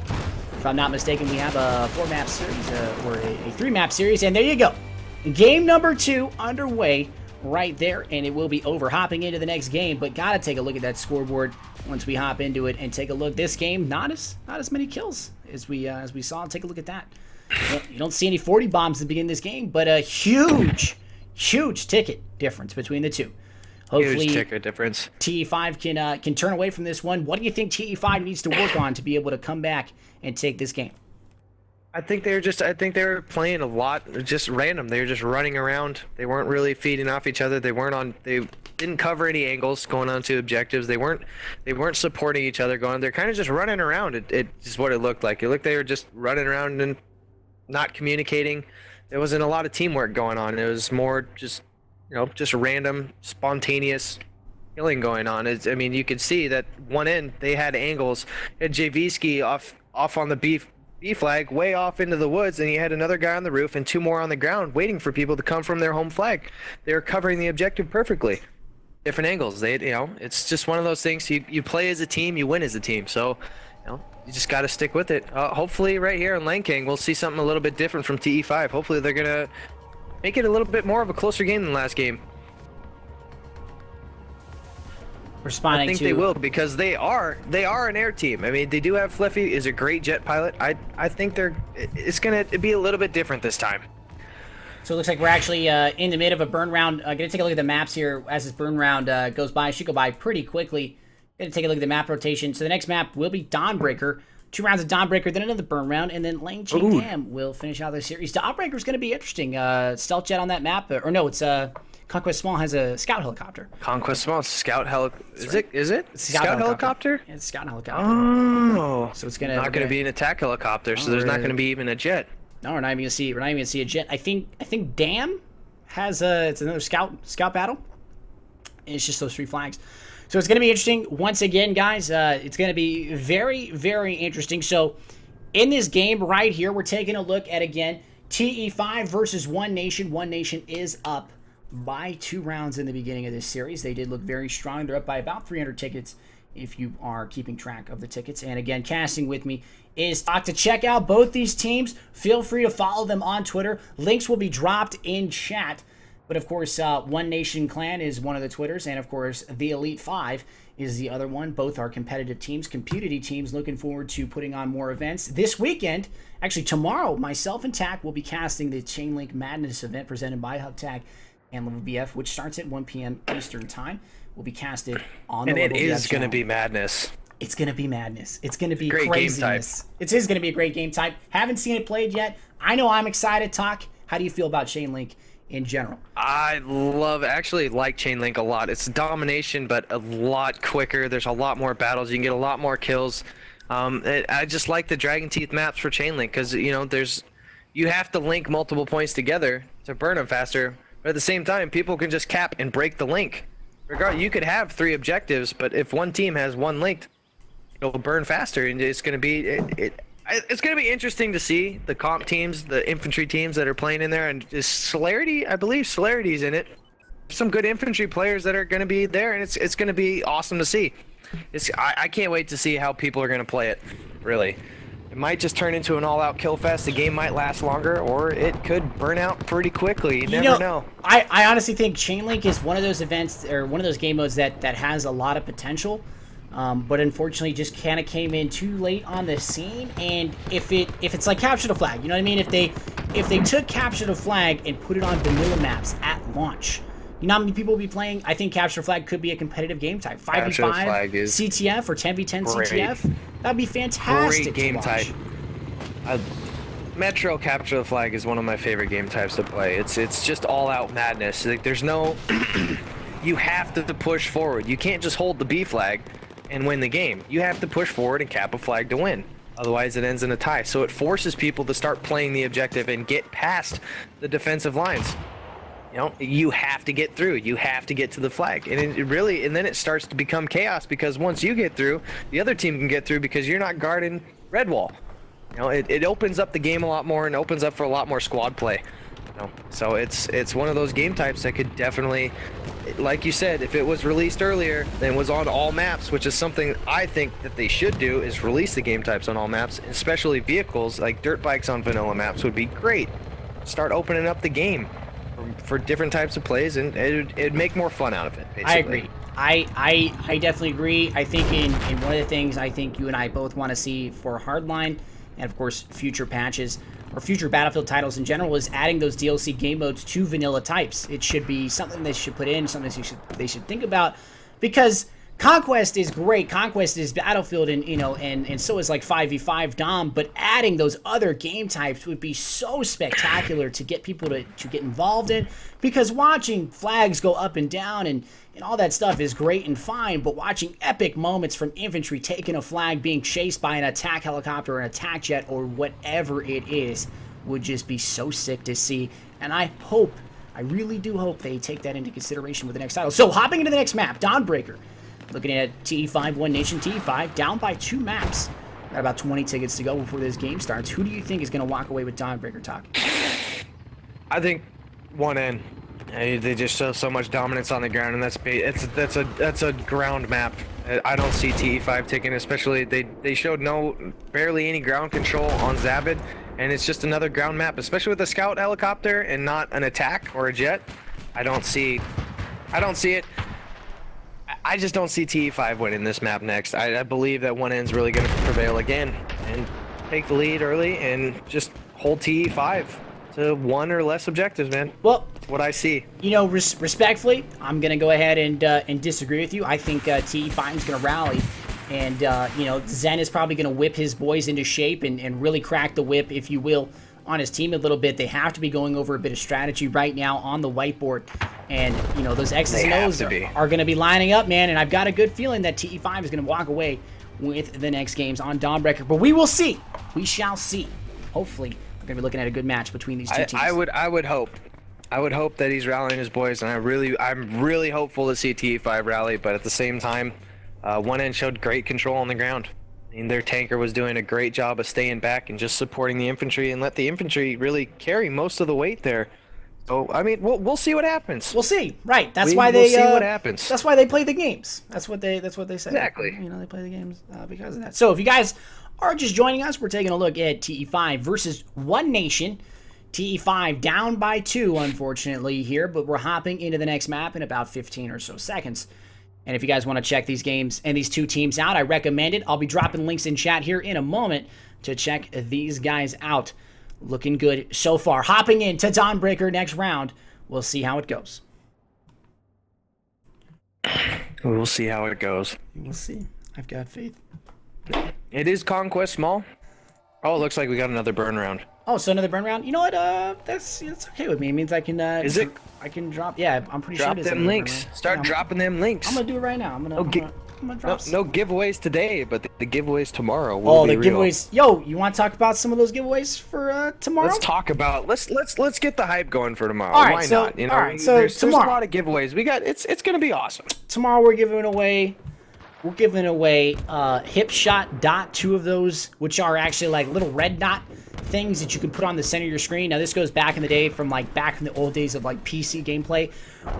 If I'm not mistaken, we have a 4-map series, or a 3-map series, and there you go. Game number 2 underway right there, and it will be over. Hopping into the next game, but gotta take a look at that scoreboard once we hop into it and take a look. This game, not as many kills as we saw. Take a look at that. You don't see any 40 bombs at the beginning of this game, but a huge ticket difference between the two. Hopefully, huge ticket difference. TE5 can turn away from this one. What do you think TE5 needs to work on to be able to come back and take this game? I think they were playing a lot just random. They were just running around. They weren't really feeding off each other. They didn't cover any angles going on to objectives. They weren't supporting each other going. They're kind of just running around. It is what it looked like. It looked they were just running around and not communicating. There wasn't a lot of teamwork going on. It was more just, you know, just random, spontaneous killing going on. I mean, you could see that one end they had angles. Had Javiski off on the B flag, way off into the woods, and he had another guy on the roof and two more on the ground, waiting for people to come from their home flag. They were covering the objective perfectly. Different angles. It's just one of those things. You play as a team, you win as a team. So, you just got to stick with it. Hopefully, right here in Lang King, we'll see something a little bit different from TE5. Hopefully, they're gonna make it a little bit more of a closer game than last game. Responding I think they will, because they are an air team. I mean, they do have Fluffy is a great jet pilot. I think it's gonna be a little bit different this time. So it looks like we're actually in the mid of a burn round. Gonna take a look at the maps here as this burn round goes by. It should go by pretty quickly. Gonna take a look at the map rotation. So the next map will be Dawnbreaker. 2 rounds of Dawnbreaker, then another burn round, and then Lang Ching Dam will finish out the series. Dawnbreaker is gonna be interesting. Stealth jet on that map, or no, it's Conquest Small has a scout helicopter. Conquest Small scout helicopter. Is it? Scout helicopter? Yeah, it's scout helicopter. Oh. So it's not gonna be an attack helicopter, so there's not gonna be even a jet. No, we're not even gonna see a jet. I think Dam has it's another scout battle. And it's just those 3 flags. So it's gonna be interesting. Once again, guys, it's gonna be very, very interesting. So in this game right here, we're taking a look at, again, TE5 versus One Nation. One Nation is up by 2 rounds in the beginning of this series. They did look very strong. They're up by about 300 tickets if you are keeping track of the tickets. And again, casting with me is to check out both these teams. Feel free to follow them on Twitter. Links will be dropped in chat. But of course, One Nation Clan is one of the Twitters, and of course, the Elite 5 is the other one. Both are competitive teams, community teams, looking forward to putting on more events. This weekend, actually tomorrow, myself and Tack will be casting the Chainlink Madness event presented by HubTag and Level BF, which starts at 1 p.m. Eastern Time. Will be casted on the Level BF And it is going to channel. be madness. It's going to be madness. It's going to be great craziness. Game type. It is going to be a great game type. Haven't seen it played yet. I know I'm excited, Talk. How do you feel about Chainlink in general? I actually like Chainlink a lot. It's domination, but a lot quicker. There's a lot more battles. You can get a lot more kills. I just like the Dragon Teeth maps for Chainlink because, you have to link multiple points together to burn them faster. But at the same time, people can just cap and break the link. You could have 3 objectives, but if one team has 1 linked, it'll burn faster, and it's going to be it's going to be interesting to see the comp teams, the infantry teams that are playing in there, and is Celerity, I believe Celerity's in it. Some good infantry players that are going to be there, and it's going to be awesome to see. I can't wait to see how people are going to play it. Really, it might just turn into an all-out kill fest. The game might last longer, or it could burn out pretty quickly. You never know. I honestly think Chainlink is one of those events, or one of those game modes that has a lot of potential. But unfortunately just kind of came in too late on the scene. And if it's like Capture the Flag, you know what I mean? If they took Capture the Flag and put it on vanilla maps at launch, you know how many people will be playing? I think Capture the Flag could be a competitive game type. 5v5 CTF or 10v10 CTF. That'd be fantastic. Great game type. Metro Capture the Flag is one of my favorite game types to play. It's just all out madness. Like, there's no you have to push forward. You can't just hold the B flag and win the game. You have to push forward and cap a flag to win. Otherwise, it ends in a tie. So it forces people to start playing the objective and get past the defensive lines. You have to get through. You have to get to the flag. And and then it starts to become chaos, because once you get through, the other team can get through because you're not guarding red wall. It opens up the game a lot more and opens up for a lot more squad play. So it's one of those game types that could definitely, like you said, if it was released earlier and was on all maps, which is something I think that they should do, is release the game types on all maps, especially vehicles like dirt bikes on vanilla maps would be great. Start opening up the game for different types of plays, and it'd make more fun out of it, basically. I agree. I definitely agree. I think in one of the things I think you and I both want to see for Hardline, and of course future patches, or future Battlefield titles in general, is adding those DLC game modes to vanilla types. It should be something they should put in, something they should think about, because Conquest is great. Conquest is Battlefield, and and so is like 5v5 Dom, but adding those other game types would be so spectacular to get people to get involved in, because watching flags go up and down and all that stuff is great and fine, but watching epic moments from infantry taking a flag, being chased by an attack helicopter or an attack jet or whatever it is, would just be so sick to see. And I hope I really do hope they take that into consideration with the next title. So, hopping into the next map, Dawnbreaker. Looking at TE5 One Nation. TE5 down by 2 maps. Got about 20 tickets to go before this game starts. Who do you think is going to walk away with Dawnbreaker, Talk? I think 1N. They just show so much dominance on the ground, and that's a ground map. I don't see TE5 taking, especially they showed barely any ground control on Zabid, and it's just another ground map, especially with a scout helicopter and not an attack or a jet. I don't see it. I just don't see TE5 winning this map next. I believe that 1N's really going to prevail again and take the lead early and just hold TE5 to 1 or less objectives, man. Well, what I see. You know, respectfully, I'm going to go ahead and disagree with you. I think TE5 is going to rally. And, you know, Zen is probably going to whip his boys into shape and really crack the whip, if you will, on his team a little bit. They have to be going over a bit of strategy right now on the whiteboard. And, you know, those X's and O's are going to be lining up, man. And I've got a good feeling that TE5 is going to walk away with the next games on Dawnbreaker. But we will see. We shall see. Hopefully, we're going to be looking at a good match between these two teams. I would hope. I would hope that he's rallying his boys, and I'm really hopeful to see TE5 rally. But at the same time, 1N showed great control on the ground. I mean, their tanker was doing a great job of staying back and just supporting the infantry, and let the infantry really carry most of the weight there. So I mean, we'll see what happens. We'll see, right? That's why they see what happens. That's why they play the games. That's what they say. Exactly. You know, they play the games because of that. So if you guys are just joining us, we're taking a look at TE5 versus One Nation. TE5 down by 2, unfortunately, here, but we're hopping into the next map in about 15 or so seconds. And if you guys want to check these games and these two teams out, I recommend it. I'll be dropping links in chat here in a moment to check these guys out. Looking good so far. Hopping into Dawnbreaker next round. We'll see how it goes. We'll see how it goes. We'll see. I've got faith. It is Conquest Small. Oh, it looks like we got another burn round. Oh, so another burn round? You know what? That's okay with me. It means I can. Is it? I can drop. Yeah, I'm pretty sure. Drop them links. Start dropping them links. I'm gonna do it right now. I'm gonna drop. No giveaways today, but the giveaways tomorrow will be real. Giveaways. Yo, you want to talk about some of those giveaways for tomorrow? Let's talk about. Let's get the hype going for tomorrow. All right, Why so, not? You know, all right, so there's tomorrow, a lot of giveaways. We got. It's gonna be awesome. Tomorrow we're giving away. Hip shot dot, 2 of those, which are actually like little red dot things that you can put on the center of your screen. Now this goes back in the day, from like back in the old days of like PC gameplay,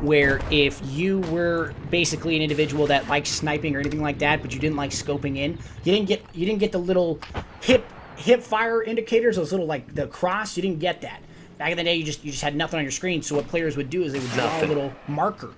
where if you were basically an individual that liked sniping or anything like that, but you didn't like scoping in, you didn't get the little hip fire indicators, those little like the cross. You didn't get that. Back in the day, you just had nothing on your screen. So what players would do is they would draw a little marker.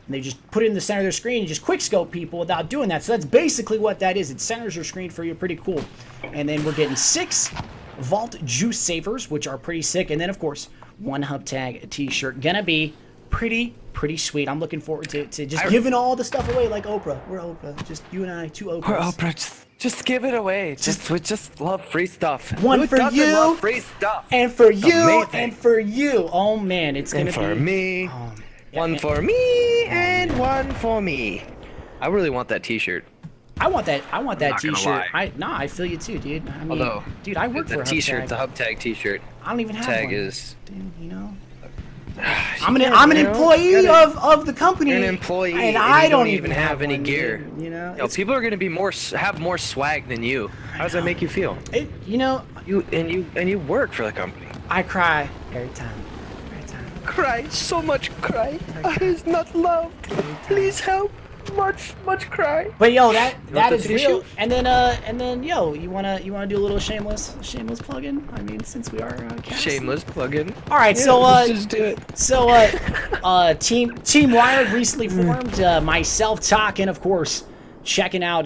And they just put it in the center of their screen and just quick scope people without doing that. So that's basically what that is. It centers your screen for you. Pretty cool. And then we're getting 6 Vault Juice Savers, which are pretty sick. And then, of course, 1 Hub Tag t-shirt. Gonna be pretty sweet. I'm looking forward to just giving all the stuff away like Oprah. We're Oprah. Just you and I, 2 Oprahs. We're Oprah. Just give it away. We just love free stuff. One for you, love free stuff? And for you, and for you. Oh, man. It's gonna be... And for me. One for me and one for me. I really want that t-shirt. I want that t-shirt. I feel you too, dude. I mean, although, dude, I work for a t-shirt, the Hub Tag t-shirt. I don't even have tag one. Is dude, you know. I'm an employee of the company. You're an employee, and I don't even have any gear. Dude, you know, people are gonna be have more swag than you. How does that make you feel? You know, you work for the company. I cry every time. Cry, so much cry. I is not loved. Please help. Much cry. But yo, that is real. And then yo, you wanna do a little shameless plug-in? I mean, since we are shameless plug-in. All right, yeah, so let's just do it. So Team Wired recently formed. Myself, Talk, and of course, checking out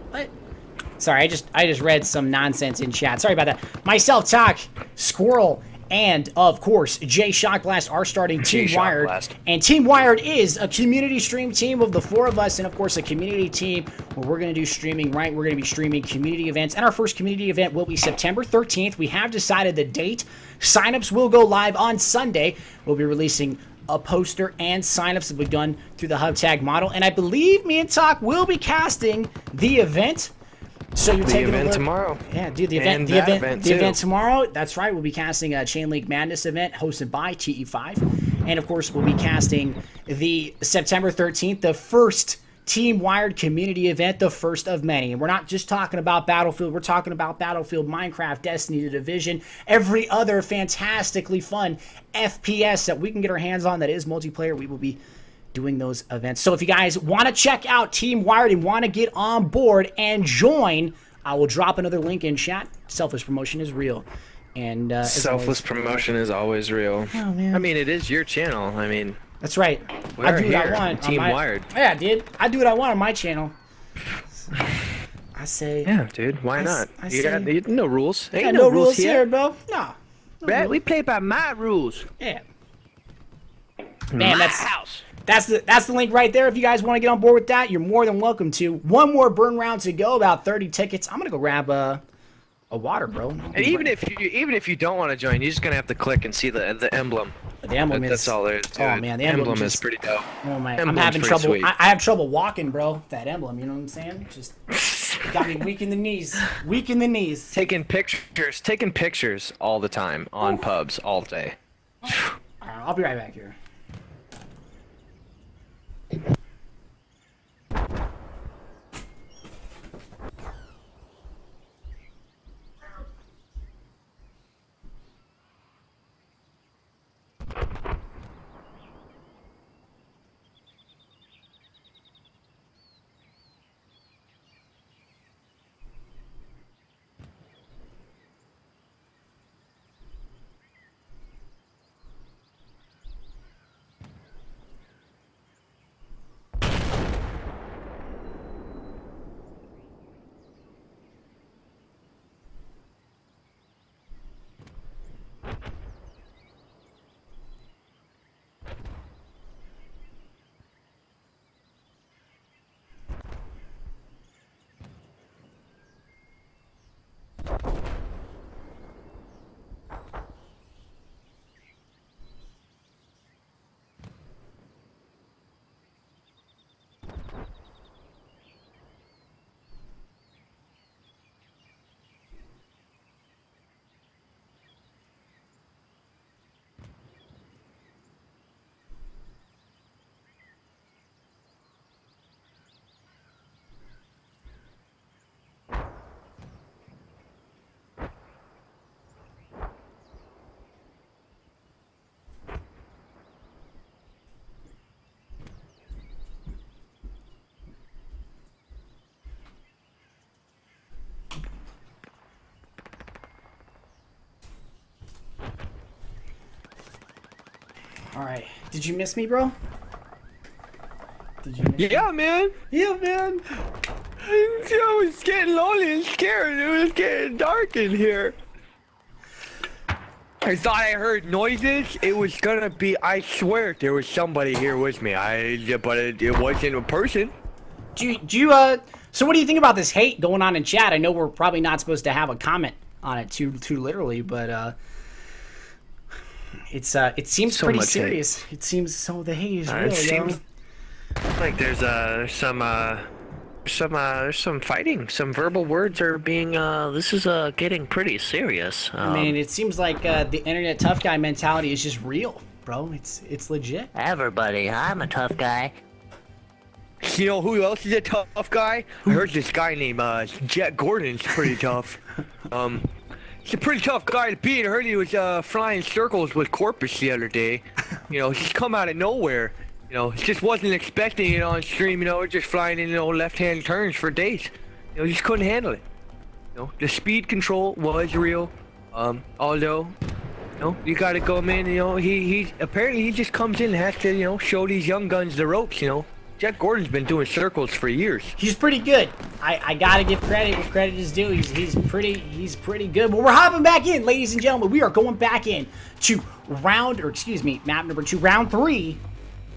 what? Sorry, I just read some nonsense in chat. Sorry about that. Myself, Talk, Squirrel, and, of course, Jay Shockblast are starting Team Wired. And Team Wired is a community stream team of the 4 of us, and, of course, a community team where we're going to do streaming, right? We're going to be streaming community events, and our first community event will be September 13th. We have decided the date. Signups will go live on Sunday. We'll be releasing a poster, and signups will be done through the Hub Tag model. And I believe me and Talk will be casting the event. So you're taking the event a look tomorrow. Yeah, dude, the And event, that event, the too. event tomorrow. That's right. We'll be casting a Chain Link Madness event hosted by TE5, and of course, we'll be casting the September 13th, the first Team Wired community event, the first of many. And we're not just talking about Battlefield. We're talking about Battlefield, Minecraft, Destiny, The Division, every other fantastically fun FPS that we can get our hands on that is multiplayer. We will be doing those events. So if you guys want to check out Team Wired and want to get on board and join, I will drop another link in chat. Selfless promotion is real. And selfless promotion is always real. Oh, man. I mean, it is your channel. I mean, that's right. I do what I want. Team Wired. Yeah, dude. I do what I want on my channel. I say. Yeah, dude. Why not? You got no rules. Ain't no rules here, bro. No. Right? We play by my rules. Yeah. Man, that's the link right there. If you guys want to get on board with that, you're more than welcome to. One more burn round to go, about 30 tickets. I'm gonna go grab a water, bro. And even if you don't want to join, you're just gonna have to click and see the emblem. The emblem is. That's all there is to Oh it. man, the emblem is pretty dope. Oh my, Emblem's I'm having pretty trouble. sweet. I have trouble walking, bro. That emblem, you know what I'm saying? Just got me weak in the knees. Weak in the knees. Taking pictures all the time on pubs all day. All right, I'll be right back here. All right. Did you miss me, bro? Did you miss Yeah, man. Yeah, man. I was getting lonely and scared. It was getting dark in here. I thought I heard noises. It was gonna be. I swear there was somebody here with me. But it wasn't a person. So what do you think about this hate going on in chat? I know we're probably not supposed to have a comment on it too literally, but it seems So pretty much serious. It seems the hate is real, It yo. seems like there's some fighting. Some verbal words are being. This is getting pretty serious. I mean, it seems like the internet tough guy mentality is just real, bro. It's legit. Everybody, I'm a tough guy. You know who else is a tough guy? I heard this guy named Jet Gordon's pretty tough. He's a pretty tough guy to beat. I heard he was flying circles with Corpus the other day. You know, he's come out of nowhere. You know, he just wasn't expecting it on stream. You know, just flying in left-hand turns for days. You know, he just couldn't handle it. You know, the speed control was real. Although, you know, you gotta go in. You know, he apparently he just comes in and has to show these young guns the ropes. You know. Jet Gordon's been doing circles for years. He's pretty good. I gotta give credit where credit is due. He's pretty good. Well, we're hopping back in, ladies and gentlemen. We are going back in to map number 2, round 3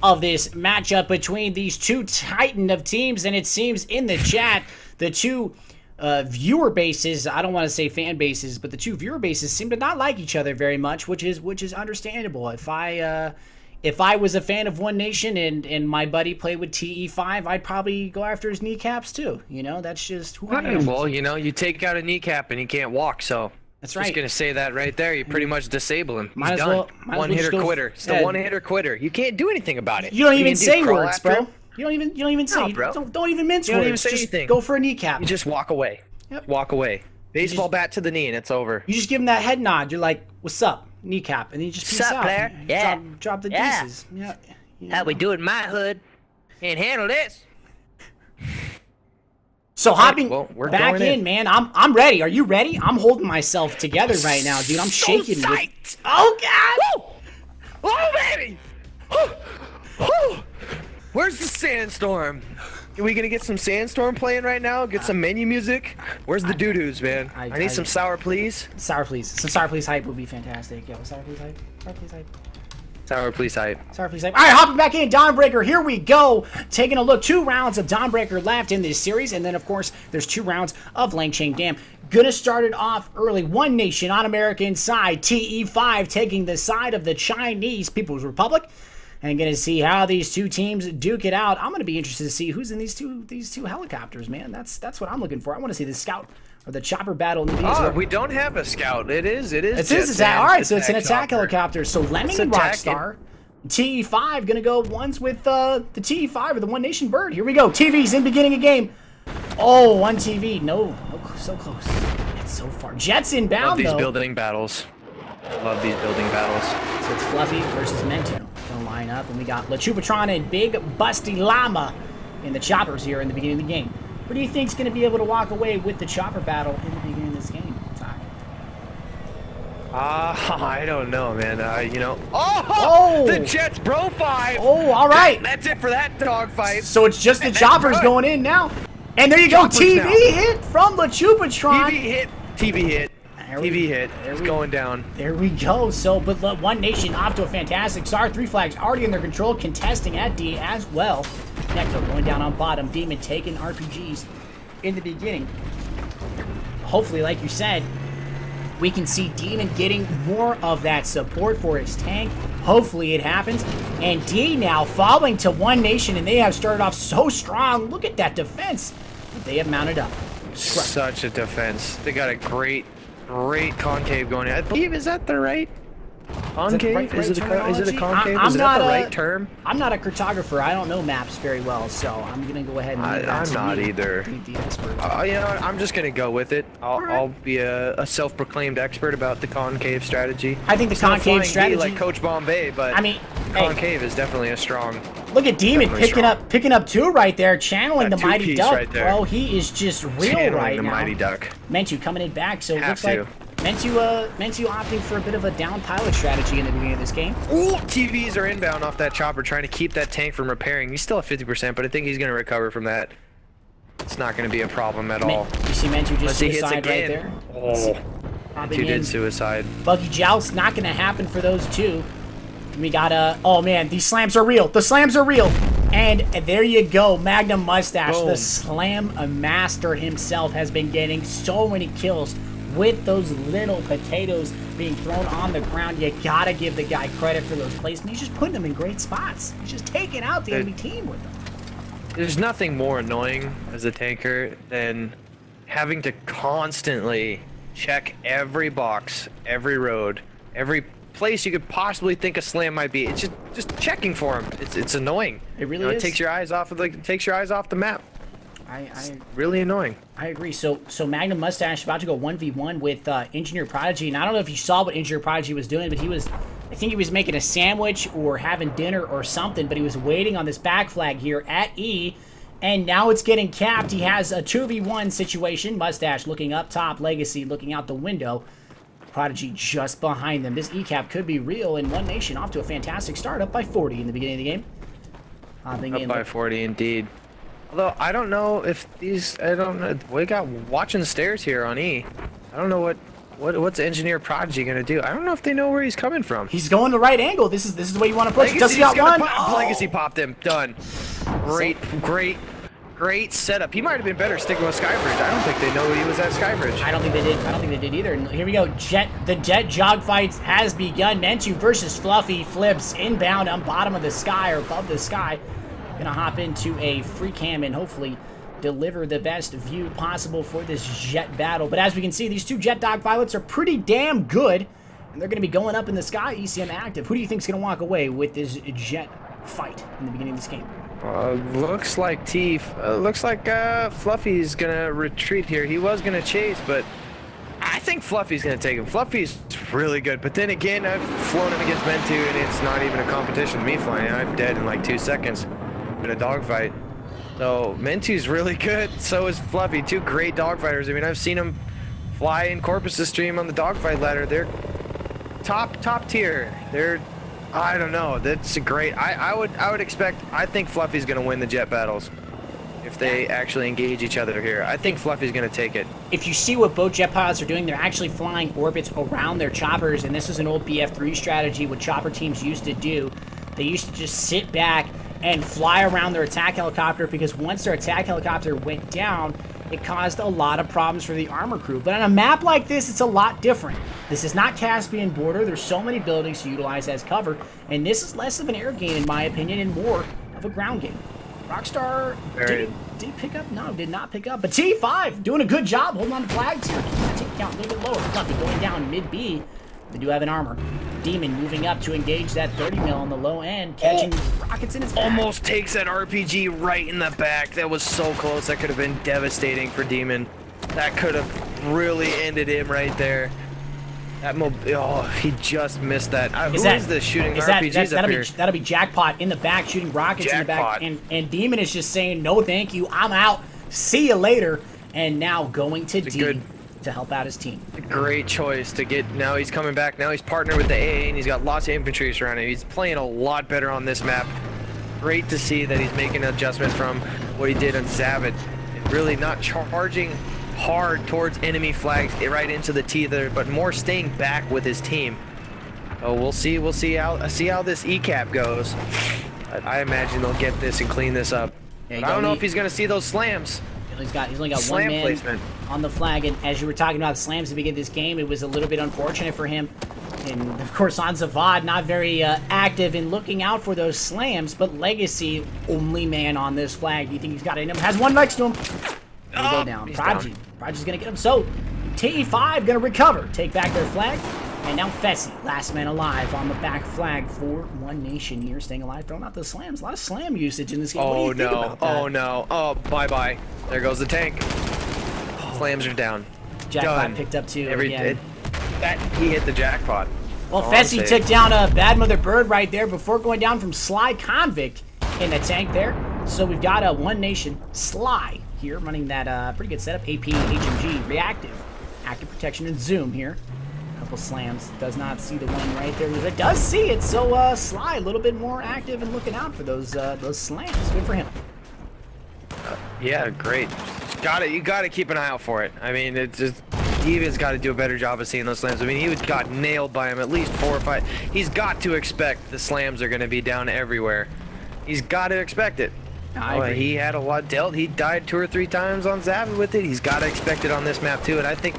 of this matchup between these two titan of teams. And it seems in the chat, the two viewer bases, I don't want to say fan bases, but the two viewer bases seem to not like each other very much, which is understandable. if I was a fan of One Nation and my buddy played with TE5, I'd probably go after his kneecaps too. You know, that's just who I am. Well, you know, you take out a kneecap and he can't walk, so that's right. Just gonna say that right there. You pretty much disable him. Might He's as done. well- might as well One-hitter just go- quitter. It's the one-hitter quitter. You can't do anything about it. You don't What even do? say Crawl words, after bro. him? You don't even say. No, bro. Don't even mince You words. don't even say just anything. go for a kneecap. You just walk away. Yep. Walk away. Baseball bat to the knee and it's over. You just give him that head nod. You're like, "What's up?" Kneecap, and then you just peace Sup, out. player? You Yeah. Drop the Yeah. deuces. Yeah. You How we know. do it in my hood. Can't handle this. So hopping well, we're back going in, man. I'm ready. Are you ready? I'm holding myself together right now, dude. I'm So shaking. psyched. Oh God! Woo! Oh, baby! Where's the sandstorm? Are we gonna get some sandstorm playing right now? Get some menu music? Where's the doo-doos, man? I need some sour, please. Sour please. Some sour please hype would be fantastic. Yeah, sour please hype. Sour please hype. Sour, please hype. Sorry, please. All right, hopping back in, Dawnbreaker. Here we go. Taking a look. 2 rounds of Dawnbreaker left in this series, and then, of course, there's 2 rounds of Langchain Dam. Gonna start it off early. One Nation on American side. TE5 taking the side of the Chinese People's Republic. And gonna see how these 2 teams duke it out. I'm gonna be interested to see who's in these two helicopters, man. That's what I'm looking for. I want to see the scout or the chopper battle. Oh, we don't have a scout. It is. It's attack. All right, so it's an attack helicopter. So Lemming and Rockstar. TE5 gonna go ones with the TE5 or the One Nation Bird. Here we go. TV's in beginning of game. Oh, one TV. No, so close. It's so far. Jets inbound Love these though. building battles. Love these building battles. So it's Fluffy versus Mentu. Gonna line up, and we got LaChupatron and Big Busty Llama in the choppers here in the beginning of the game. What do you think's gonna be able to walk away with the chopper battle in the beginning of this game? I don't know, man. You know. Oh! The Jets, bro, 5. Oh, all right. That's it for that dogfight. So it's just the choppers going in now. And there you go. Choppers TV now. hit from LaChupatron. TV hit. TV hit. TV hit. It's going down. There we go. So, but look, One Nation off to a fantastic start. 3 flags already in their control, contesting at D as well. Necto going down on bottom. Demon taking RPGs in the beginning. Hopefully, like you said, we can see Demon getting more of that support for his tank. Hopefully it happens. And D now falling to One Nation, and they have started off so strong. Look at that defense that they have mounted up. Such a defense. They got a great concave going in. I believe, is that the right concave? Is it a concave? Is that the right term? I'm not a cartographer. I don't know maps very well, so I'm going to go ahead and leave that I'm to not you, either. the expert. You know what? I'm just going to go with it. I'll be a self-proclaimed expert about the concave strategy. I think the It's not concave flying V strategy, like Coach Bombay, but I mean, concave is definitely a strong. Look at Demon Definitely picking up 2 right there, channeling That the Mighty two-piece Duck. right there. Bro, he is just real Channeling right the now. Mighty Duck. Mentu coming in back, so it Have looks like to. Mentu opting for a bit of a down pilot strategy in the beginning of this game. Ooh, TVs are inbound off that chopper, trying to keep that tank from repairing. He's still at 50%, but I think he's going to recover from that. It's not going to be a problem at all. You see Mentu just Unless he hits suicide right again. there. Oh, Popping Mentu in. did suicide. Buggy Joust, not going to happen for those 2. We got oh man, these slams are real. The slams are real. And there you go, Magnum Mustache, Boom. the slam master himself, has been getting so many kills with those little potatoes being thrown on the ground. You gotta give the guy credit for those placements. He's just putting them in great spots. He's just taking out the enemy team with them. There's nothing more annoying as a tanker than having to constantly check every box, every road, every place you could possibly think a slam might be. It's just checking for him. It's annoying. It really You know, is. It takes your eyes off of the map. I Really annoying. I agree. So Magnum Mustache about to go 1v1 with Engineer Prodigy, and I don't know if you saw what Engineer Prodigy was doing, but I think he was making a sandwich or having dinner or something, but he was waiting on this back flag here at E, and now it's getting capped. He has a 2v1 situation. Mustache looking up top, Legacy looking out the window. Prodigy just behind them. This E-cap could be real, and One Nation off to a fantastic start, up by 40 in the beginning of the game. Up by 40 indeed. Although I don't know if these, I don't know. We got watching stairs here on E. I don't know what's Engineer Prodigy gonna do. I don't know if they know where he's coming from. He's going the right angle. This is the way you want to approach it. Does he Legacy's got one? Legacy popped him. Done. Great Great setup. He might have been better sticking with Skybridge. I don't think they know he was at Skybridge. I don't think they did. I don't think they did either. And here we go. The Jet jog fight has begun. Mentu versus Fluffy. Flips inbound on bottom of the sky or above the sky. Gonna hop into a free cam and hopefully deliver the best view possible for this Jet battle. But as we can see, these two Jet dog pilots are pretty damn good. And they're gonna be going up in the sky. ECM active. Who do you think is gonna walk away with this Jet fight in the beginning of this game? Looks like Fluffy's gonna retreat here. He was gonna chase, but I think Fluffy's gonna take him. Fluffy's really good, but then again, I've flown him against Mentu, and it's not even a competition to me flying. I'm dead in like 2 seconds in a dogfight. So Mentu's really good. So is Fluffy. Two great dogfighters. I mean, I've seen them fly in Corpus's stream on the dogfight ladder. They're top tier. They're, I don't know. That's a great. I would expect. I think Fluffy's gonna win the Jet battles if they actually engage each other here. I think Fluffy's gonna take it. If you see what both Jet pilots are doing, they're actually flying orbits around their choppers, and this is an old BF3 strategy. What chopper teams used to do, they used to just sit back and fly around their attack helicopter, because once their attack helicopter went down, it caused a lot of problems for the armor crew. But on a map like this, it's a lot different. This is not Caspian Border. There's so many buildings to utilize as cover, and this is less of an air game, in my opinion, and more of a ground game. Rockstar did pick up? No, did not pick up. But T5 doing a good job holding on to flags here. Keeping that tick count a little bit lower. Fluffy going down mid-B. They do have an armor. Demon moving up to engage that 30 mil on the low end, catching rockets in his back. Almost takes that RPG right in the back. That was so close. That could have been devastating for Demon. That could have really ended him right there. He just missed that. Who is this shooting RPGs up here? That'll be Jackpot in the back, shooting rockets in the back. And Demon is just saying, no thank you, I'm out. See you later. And now going to D to help out his team. Great choice to get. Now he's coming back. Now he's partnered with the AA, and he's got lots of infantry surrounding him. He's playing a lot better on this map. Great to see that he's making an adjustment from what he did on Zavid, and really not charging hard towards enemy flags right into the teeth there, but more staying back with his team. Oh, we'll see how this ECAP goes. I imagine they'll get this and clean this up. Yeah, I don't know if he's gonna see those slams. He's only got one man placement on the flag, and as you were talking about the slams at the beginning of this game, it was a little bit unfortunate for him. And of course on Zavad, not very active in looking out for those slams, but Legacy, only man on this flag. Do you think he's got it in him? Has one next to him. There we go down. Prodigy's gonna get him. So TE5 gonna recover, take back their flag, and now Fessy, last man alive on the back flag for One Nation here, staying alive, throwing out the slams. A lot of slam usage in this game. Oh no! Oh no! Oh, bye bye. There goes the tank. Slams are down. Jackpot picked up too. He hit the jackpot. Well, Fessy took down a Bad Mother Bird right there before going down from Sly Convict in the tank there. So we've got a One Nation Sly here running that pretty good setup. AP, HMG, reactive, active protection, and zoom here. A couple slams. Does not see the one right there. It does see it, so Sly a little bit more active and looking out for those slams. Good for him. Yeah, great. You gotta keep an eye out for it. I mean, it's just Deviant's got to do a better job of seeing those slams. I mean, he got nailed by him at least 4 or 5. He's got to expect the slams are going to be down everywhere. He's got to expect it. He had a lot dealt. He died 2 or 3 times on Zavid with it. He's got to expect it on this map too. And I think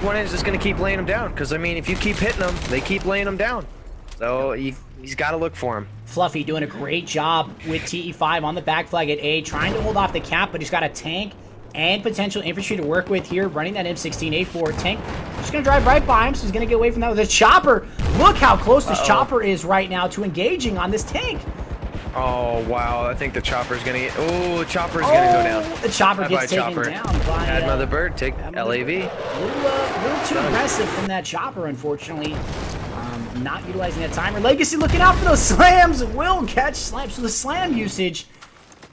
One Edge is just going to keep laying him down, because I mean, if you keep hitting them, they keep laying them down. So he's got to look for him. Fluffy doing a great job with TE5 on the back flag at A, trying to hold off the cap, but he's got a tank and potential infantry to work with here, running that M16 A4 tank. Just gonna drive right by him, so he's gonna get away from that with a chopper. Look how close this chopper is right now to engaging on this tank. Oh wow, I think the chopper's gonna get. Oh, chopper's gonna go down. The chopper gets taken down by Bad Mother Bird. Take LAV. A little too aggressive from that chopper, unfortunately. Not utilizing that timer. Legacy looking out for those slams. Will catch slams. So the slam usage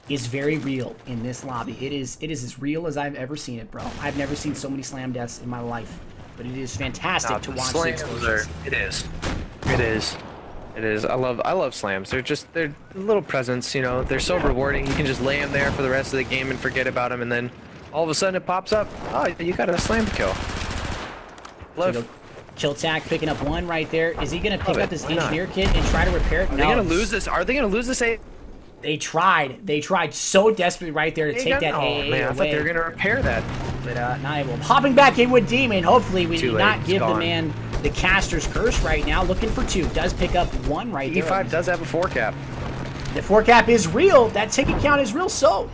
is very real in this lobby. It is as real as I've ever seen it, bro. I've never seen so many slam deaths in my life, but it is fantastic to watch. It is. I love slams. They're little presents, you know. They're so rewarding. You can just lay them there for the rest of the game and forget about them, and then all of a sudden it pops up. Oh, you got a slam kill. Love. Kill Tack picking up one right there. Is he gonna pick up this engineer kit and try to repair it? Are they gonna lose this? Are they gonna lose this? They tried so desperately right there to take that AA man, I away. thought they were gonna repair that. But not able. Hopping back in with Demon. Hopefully we do not give the gone. man the caster's curse right now. Looking for 2. Does pick up 1 right there. E5 does have a 4 cap. The 4 cap is real. That ticket count is real. So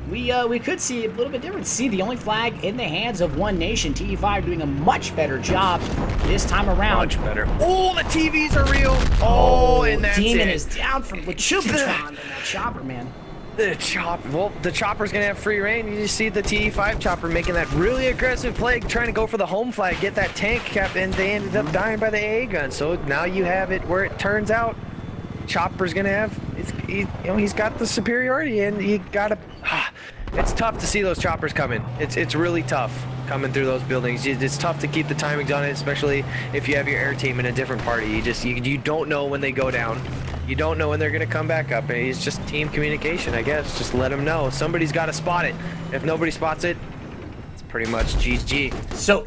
we could see a little bit different. See the only flag in the hands of One Nation. TE5 doing a much better job this time around. Much better. Oh, the TVs are real. Oh, and that's Demon it. is down from Lachupatron and that chopper, man. The chopper's gonna have free reign. You just see the TE5 chopper making that really aggressive play, trying to go for the home flag, get that tank cap, and they ended up dying by the AA gun. So now you have it where it turns out chopper's gonna have, he's got the superiority, and you gotta. It's tough to see those choppers coming. It's really tough coming through those buildings. It's tough to keep the timings on it, especially if you have your air team in a different party. You don't know when they go down. You don't know when they're going to come back up. And it's just team communication, I guess. Just let them know. Somebody's got to spot it. If nobody spots it, it's pretty much GG. So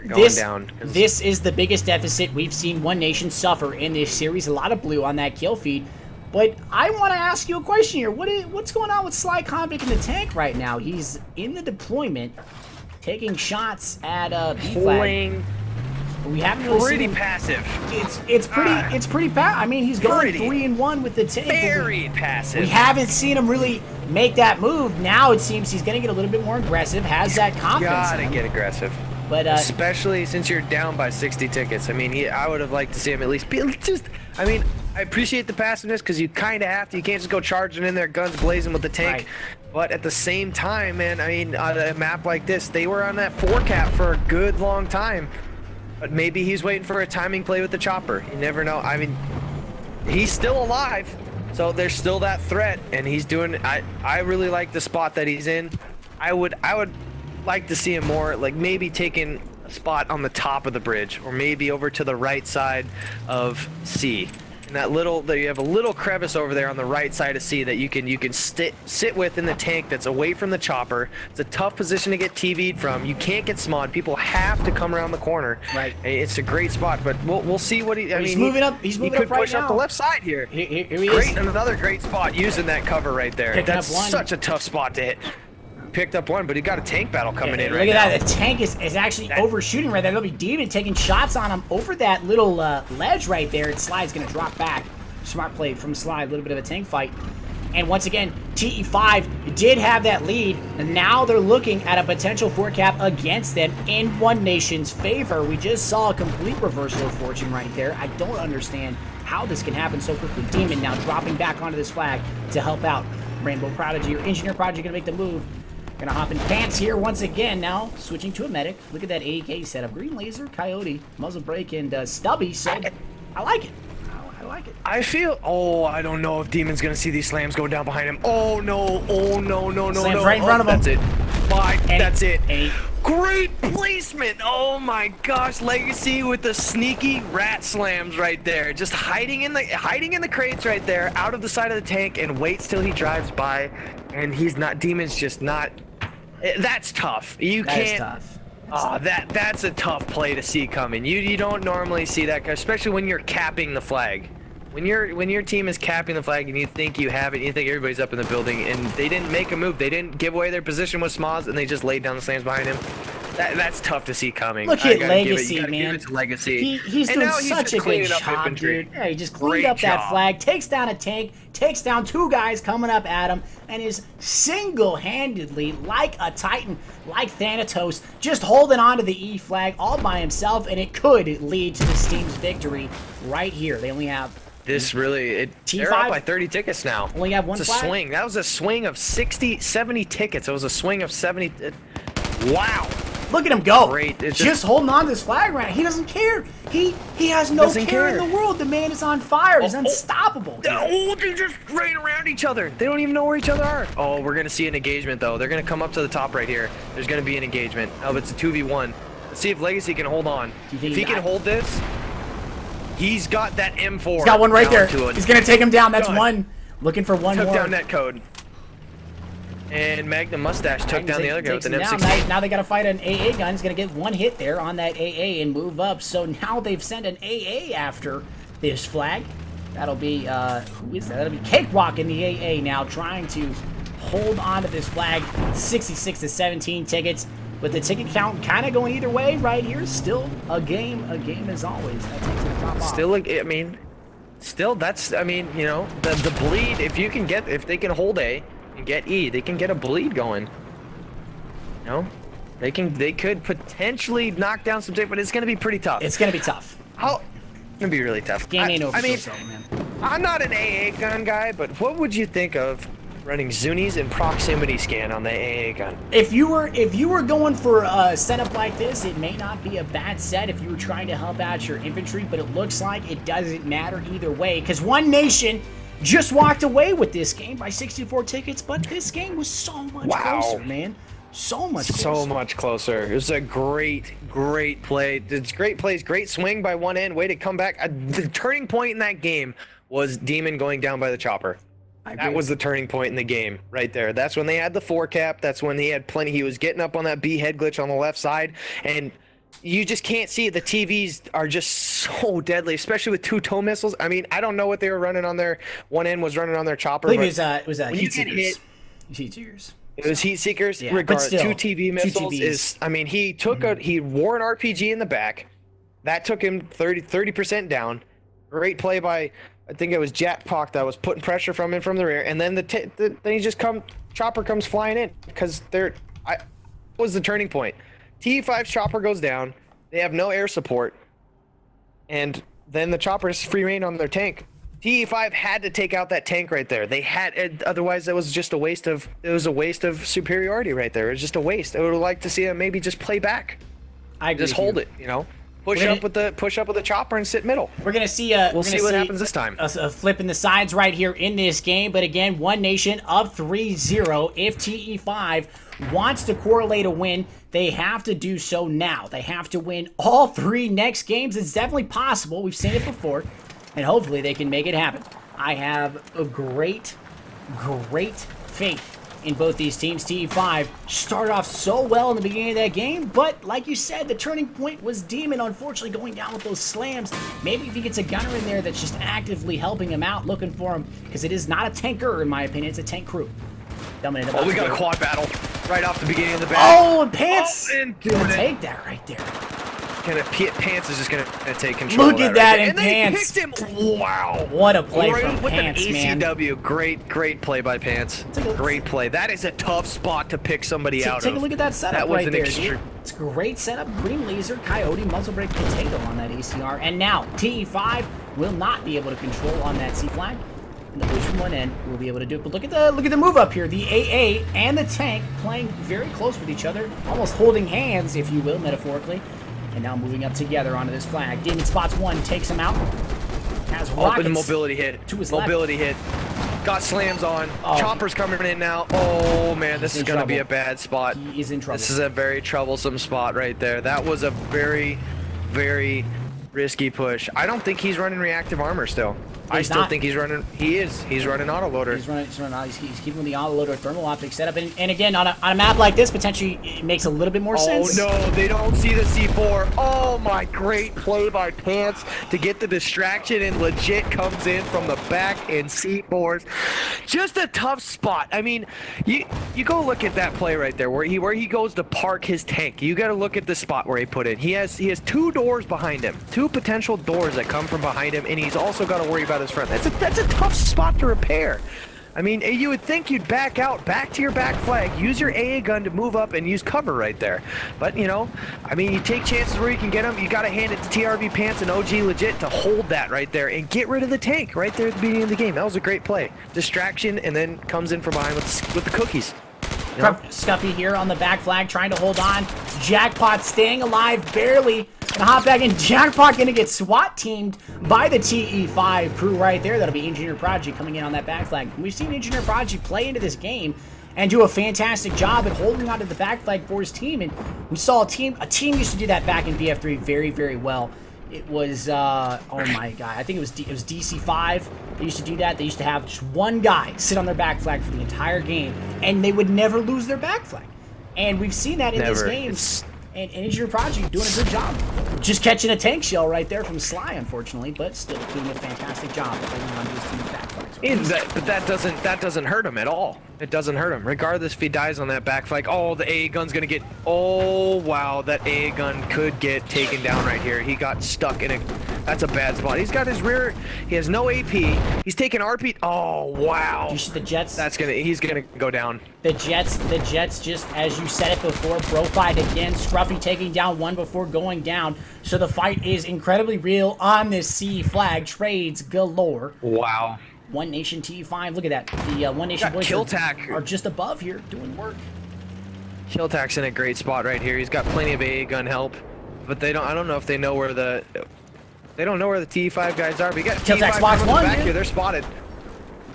this is the biggest deficit we've seen One Nation suffer in this series. A lot of blue on that kill feed. But I want to ask you a question here. What's going on with Sly Convict in the tank right now? He's in the deployment, taking shots at B-flag. We haven't really pretty seen him. Passive. It's pretty I mean, he's going 3-1 with the tank. Very passive. We haven't seen him really make that move. Now it seems he's going to get a little bit more aggressive. Has that confidence. Gotta get aggressive. But especially since you're down by 60 tickets. I mean, I would have liked to see him at least be just. I mean, I appreciate the passiveness because you kind of have to. You can't just go charging in there, guns blazing with the tank. Right. But at the same time, man, I mean, on a map like this, they were on that 4 cap for a good long time. But maybe he's waiting for a timing play with the chopper. You never know. I mean, he's still alive, so there's still that threat, and he's doing. I really like the spot that he's in. I would like to see him more, like maybe taking a spot on the top of the bridge, or maybe over to the right side of C. And that you have a little crevice over there on the right side of C that you can sit with in the tank that's away from the chopper. It's a tough position to get TV'd from. You can't get smod. People have to come around the corner. Right. It's a great spot, but we'll see what he. He's moving up. He's moving up right now. He could push up the left side here. Here he is. Another great spot using that cover right there. Picking That's up 1. such a tough spot to hit. Picked up 1, but he got a tank battle coming in right now. Look at that. The tank is actually overshooting right there. There'll be Demon taking shots on him over that little ledge right there. And Sly's going to drop back. Smart play from Sly. A little bit of a tank fight. And once again, TE5 did have that lead. And now they're looking at a potential 4 cap against them in One Nation's favor. We just saw a complete reversal of fortune right there. I don't understand how this can happen so quickly. Demon now dropping back onto this flag to help out. Rainbow Prodigy or Engineer Prodigy going to make the move. Gonna hop in pants here once again now. Switching to a medic. Look at that AK setup. Green laser, coyote, muzzle brake, and stubby. So I like it. I like it. I feel. Oh, I don't know if Demon's gonna see these slams go down behind him. Oh no! Oh no! No! No! Slams no! right in front of him. That's it. That's it. Any. Great placement. Oh my gosh! Legacy with the sneaky rat slams right there. Just hiding in the crates right there, out of the side of the tank, and waits till he drives by, and he's not. Demon's just not. That's tough. You that can't. Is tough. Oh, that's a tough play to see coming. You don't normally see that, especially when you're capping the flag. When your team is capping the flag and you think you have it, you think everybody's up in the building, and they didn't make a move. They didn't give away their position with Smoz, and they just laid down the slams behind him. That's tough to see coming. Look at Legacy, man. Give it to Legacy. He's doing such a good job, dude. Yeah, he just cleaned up that flag, takes down a tank, takes down 2 guys coming up at him, and is single-handedly, like a Titan, like Thanatos, just holding on to the E flag all by himself, and it could lead to this team's victory right here. They only have... This really, they're up by 30 tickets now. Only have 1 flag? It's a swing. That was a swing of 70 tickets. It was a swing of 70. Wow. Look at him go. Great. Just holding on to this flag right now. He doesn't care. He has no care in the world. The man is on fire. He's unstoppable. Oh, they're just running around each other. They don't even know where each other are. Oh, we're going to see an engagement, though. They're going to come up to the top right here. There's going to be an engagement. Oh, it's a 2v1. Let's see if Legacy can hold on. If he can hold this, he's got that M4. He's got 1 right there. He's going to take him down. That's Done. 1. Looking for 1 more. Took down that code. And Magnum Mustache took down the other guy with an M16. Now they got to fight an AA gun. He's going to get 1 hit there on that AA and move up. So now they've sent an AA after this flag. That'll be, who is that? That'll be Cakewalk in the AA now, trying to hold on to this flag. 66 to 17 tickets. With the ticket count kind of going either way right here, still a game as always. That takes the top off. Still, I mean, still, that's, I mean, you know, the bleed, if they can hold A and get E, they can get a bleed going. You know? They could potentially knock down some tickets, but it's going to be pretty tough. It's going to be tough. It's going to be really tough. Game ain't over. I mean, so, man. I'm not an AA gun guy, but what would you think of running Zuni's and proximity scan on the AA gun? If you were going for a setup like this, it may not be a bad set if you were trying to help out your infantry, but it looks like it doesn't matter either way, because One Nation just walked away with this game by 64 tickets, but this game was so much closer, man. So much closer. So much closer. It was a great play. It's great plays, great swing by one end, way to come back. The turning point in that game was Demon going down by the chopper. That was the turning point in the game right there. That's when they had the 4 cap. That's when he had plenty. He was getting up on that B head glitch on the left side, and you just can't see it. The TVs are just so deadly, especially with 2 tow missiles. I mean, I don't know what they were running on their one end was running on their chopper. I believe it was heat seekers. Heat seekers. It was heat seekers. Yeah, regardless, still, 2 TV missiles is. I mean, he took he wore an RPG in the back. That took him 30% down. Great play by, I think it was Jackpock that was putting pressure from him from the rear, and then then he just chopper comes flying in because was the turning point. TE5's chopper goes down. They have no air support, and then the chopper's free reign on their tank. TE5 had to take out that tank right there. They had, otherwise it was just a waste of superiority right there. It was just a waste. I would like to see him maybe just play back. I agree. Just hold it, you know. Push up with the chopper and sit middle. We're gonna see. We'll see what happens this time. A flip in the sides right here in this game, but again, One Nation up 3-0. If TE5 wants to correlate a win, they have to do so now. They have to win all 3 next games. It's definitely possible. We've seen it before, and hopefully they can make it happen. I have a great faith in both these teams. TE5 started off so well in the beginning of that game, but like you said, the turning point was Demon unfortunately going down with those slams. Maybe if he gets a gunner in there that's just actively helping him out, looking for him, because it is not a tanker in my opinion, it's a tank crew. Oh, we got a quad battle right off the beginning of the battle. Oh, and Pants gonna take that right there. Pants is just gonna take control. Look at that, and Pants. They picked him. Wow. What a play right from with Pants, an ACW. man. Great play by Pants. Great play. That is a tough spot to pick somebody out of. Take a look at that setup that was right there. It's a great setup. Green laser, coyote, muzzle brake, potato on that ACR, and now TE5 will not be able to control on that C flag. And the push from one end will be able to do it. But look at the move up here. The AA and the tank playing very close with each other, almost holding hands, if you will, metaphorically. And now moving up together onto this flag. Demon spots one, takes him out. Has rockets. Open mobility hit. To his mobility hit. Got slams on. Chopper's coming in now. Oh man, this is gonna be a bad spot. He is in trouble. This is a very troublesome spot right there. That was a very risky push. I don't think he's running reactive armor still. I still think he's running. He's running autoloader. He's keeping the autoloader thermal optic setup, and again on a map like this, potentially it makes a little bit more sense. Oh no, they don't see the C4. Oh my, great play by Pants to get the distraction, and legit comes in from the back and C4s. Just a tough spot. I mean, you go look at that play right there where he goes to park his tank. You got to look at the spot where he put it. He has 2 doors behind him, 2 potential doors that come from behind him, and he's also got to worry about his front. That's a tough spot to repair. I mean, you would think you'd back out, back to your back flag, use your AA gun to move up and use cover right there. But, you know, I mean, you take chances where you can get them. You got to hand it to TRV Pants and OG Legit to hold that right there and get rid of the tank right there at the beginning of the game. That was a great play. Distraction, and then comes in from behind with the cookies. Scuffy here on the back flag trying to hold on. Jackpot staying alive, barely. Gonna hop back in. Jackpot gonna get SWAT teamed by the TE5 crew right there. That'll be Engineer Prodigy coming in on that back flag. We've seen Engineer Prodigy play into this game and do a fantastic job at holding onto the back flag for his team. And we saw a team used to do that back in BF3 very well. It was, oh my god, I think it was DC5. They used to do that. They used to have just one guy sit on their back flag for the entire game, and they would never lose their back flag. And we've seen that in this game. And Engineer Prodigy doing a good job. Just catching a tank shell right there from Sly, unfortunately, but still doing a fantastic job of holding on to his team's backflanks. But that doesn't hurt him at all. It doesn't hurt him, regardless if he dies on that backflank. Oh, the AA gun's gonna get. Oh wow, that AA gun could get taken down right here. He got stuck in a. That's a bad spot. He's got his rear. He has no AP. He's taking RP. Oh wow. You see the Jets. He's gonna go down. The Jets, just as you said it before, bro-fight again. Scruffy taking down one before going down. So the fight is incredibly real on this C flag. Trades galore. Wow. One Nation T5. Look at that. The One Nation boys are just above here doing work. Killtack's in a great spot right here. He's got plenty of AA gun help, but they don't. I don't know if they know where the. They don't know where the T5 guys are. But you got Killtack's T5 box one, back dude. here. They're spotted.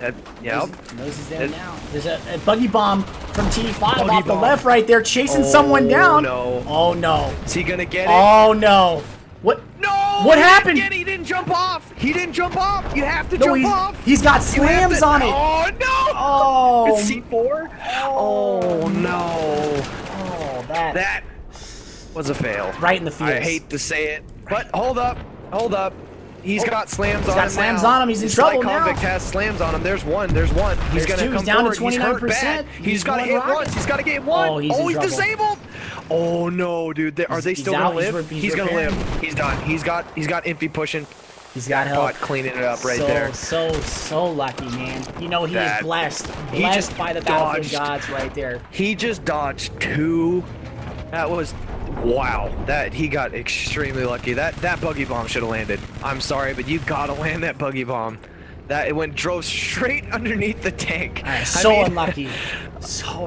Yep. Nose is there now. There's a buggy bomb from T5 off the left right there, chasing someone down. No. Oh no. Is he gonna get it? Oh no. What? No. What happened? He didn't jump off. He didn't jump off. You have to jump off. He's got slams on it. Oh no. Oh. It's C4. Oh no. Oh, that was a fail. Right in the field. I hate to say it, but hold up. He's got slams on him. He's got slams on him. He's in trouble now. Convict has slams on him. There's one. He's gonna come down forward. to 29%. He's got to hit once. He's got to get one. Oh, he's disabled. Oh no, dude. Are they still gonna live? He's gonna live. He's done. He's got Impy pushing. He's got help. Cleaning it up right there. So lucky, man. You know he is blessed. Blessed by the battlefield gods right there. He just dodged two. That was. Wow, he got extremely lucky. That buggy bomb should have landed. I'm sorry, but you gotta land that buggy bomb. It drove straight underneath the tank. Unlucky.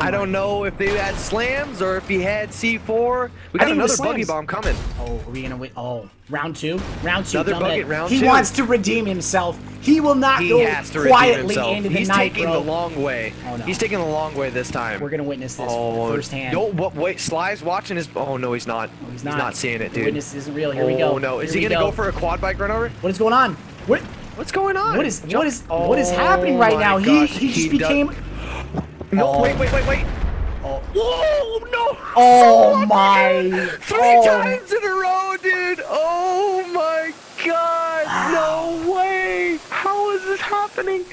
I don't know if they had slams or if he had C4. We got another buggy bomb coming. Oh, are we gonna win? Oh, round two. Another buggy, round two. He wants to redeem himself. He will not go quietly into the night, He's taking the long way. Oh, no. He's taking the long way this time. We're gonna witness this firsthand. No, wait, Sly's watching his. Oh no, he's not. No, he's not seeing it, dude. The witness isn't real. Here we go. Oh no, is he gonna go for a quad bike run over? What is going on? What's going on? What is happening right now? He just became. No, wait. Oh. Whoa, no! Oh my! Three times in a row, dude! Oh my god! No way! How is this happening?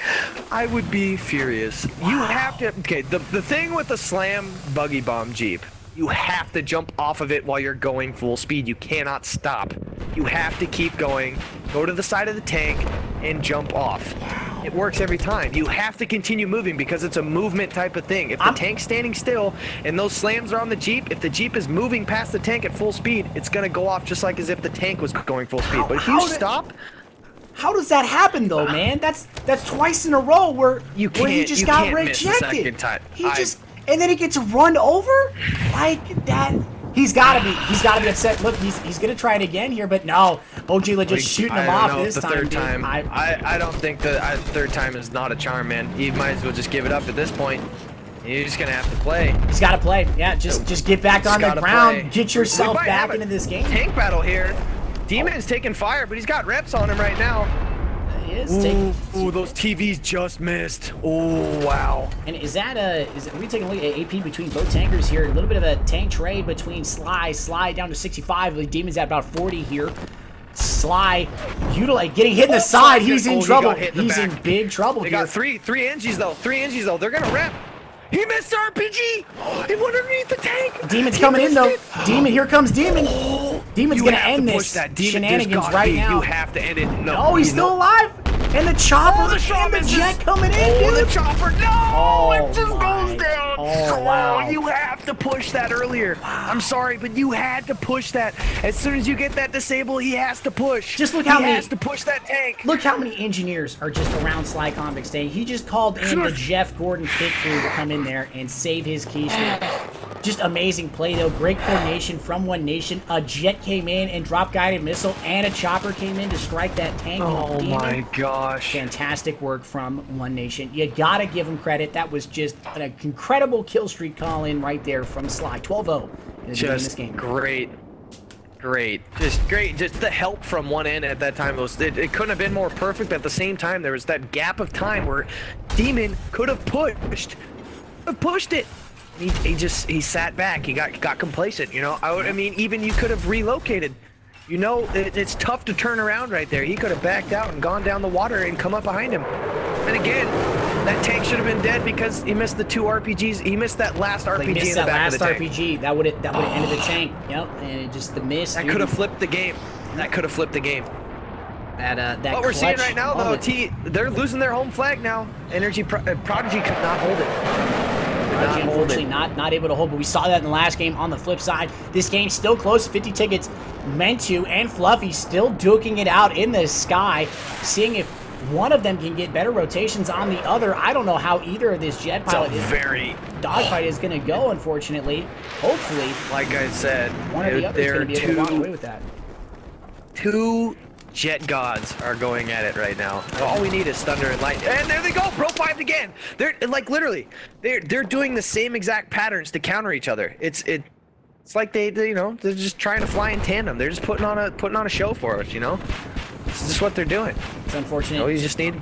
I would be furious. You have to. Okay, the thing with the slam buggy bomb Jeep, you have to jump off of it while you're going full speed. You cannot stop. You have to keep going. Go to the side of the tank and jump off. It works every time. You have to continue moving because it's a movement type of thing. If the tank's standing still and those slams are on the Jeep, if the Jeep is moving past the tank at full speed, it's gonna go off just like as if the tank was going full speed. But if you stop, how does that happen though, man? That's twice in a row where he just got rejected. And then he gets run over like that. He's gotta be upset. Look, he's gonna try it again here, but no. Ojila just shooting him off this time. I don't think the third time is not a charm, man. You might as well just give it up at this point. You're just gonna have to play. He's gotta play. Yeah, just get back on the ground. Get yourself back into this game. Tank battle here. Demon's taking fire, but he's got reps on him right now. Ooh, those TVs just missed. Oh, wow. And are we taking a look at AP between both tankers here? A little bit of a tank trade between Sly down to 65. The Demon's at about 40 here. Sly, getting hit in the side. He's in trouble. He's in big trouble here. They got three NGs though. They're gonna rep. He missed the RPG! He went underneath the tank! Demon's coming in, though. Demon, here comes Demon. Demon's gonna end this shenanigans right now. You have to end it. No, he's still alive! And the chopper, and the jet coming in, dude! The chopper, no! It just goes down! Oh, wow. You have to push that earlier. Wow. I'm sorry, but you had to push that. As soon as you get that disabled, he has to push. Just look how many... He has to push that tank. Look how many engineers are just around Sly Convict's day. He just called in the Jeff Gordon pit crew to come in there and save his key streak. Just amazing play, though. Great coordination from One Nation. A jet came in and dropped guided missile, and a chopper came in to strike that tank. Oh, my gosh. Fantastic work from One Nation. You gotta give him credit. That was just an incredible kill streak call in right there from Sly. 12-0 in this game. Great. Just great. Just the help from one end at that time. It couldn't have been more perfect. At the same time, there was that gap of time where Demon could have pushed it. He sat back. He got complacent. You know, I mean, even you could have relocated. You know, it's tough to turn around right there. He could have backed out and gone down the water and come up behind him. And again, that tank should have been dead because he missed the 2 RPGs. He missed that last RPG in the back of the tank. RPG. That would have ended the tank. Yep, and it just the miss. That could have flipped the game. That could have flipped the game. That what we're seeing right now, though, they're losing their home flag now. Prodigy could not hold it. Unfortunately, not able to hold, but we saw that in the last game. On the flip side, this game's still close. 50 tickets, Mentu and Fluffy still duking it out in the sky, seeing if one of them can get better rotations on the other. I don't know how either of this jet pilot dogfight is going to go, unfortunately. Hopefully, like I said, one of the others is going to be able to walk away with that. 2 jet gods are going at it right now. All we need is thunder and lightning. And there they go, Pro 5 again. They're like literally, they're doing the same exact patterns to counter each other. It's like they you know, they're just trying to fly in tandem. They're just putting on a show for us, you know. It's just what they're doing. It's unfortunate. You know, you just need.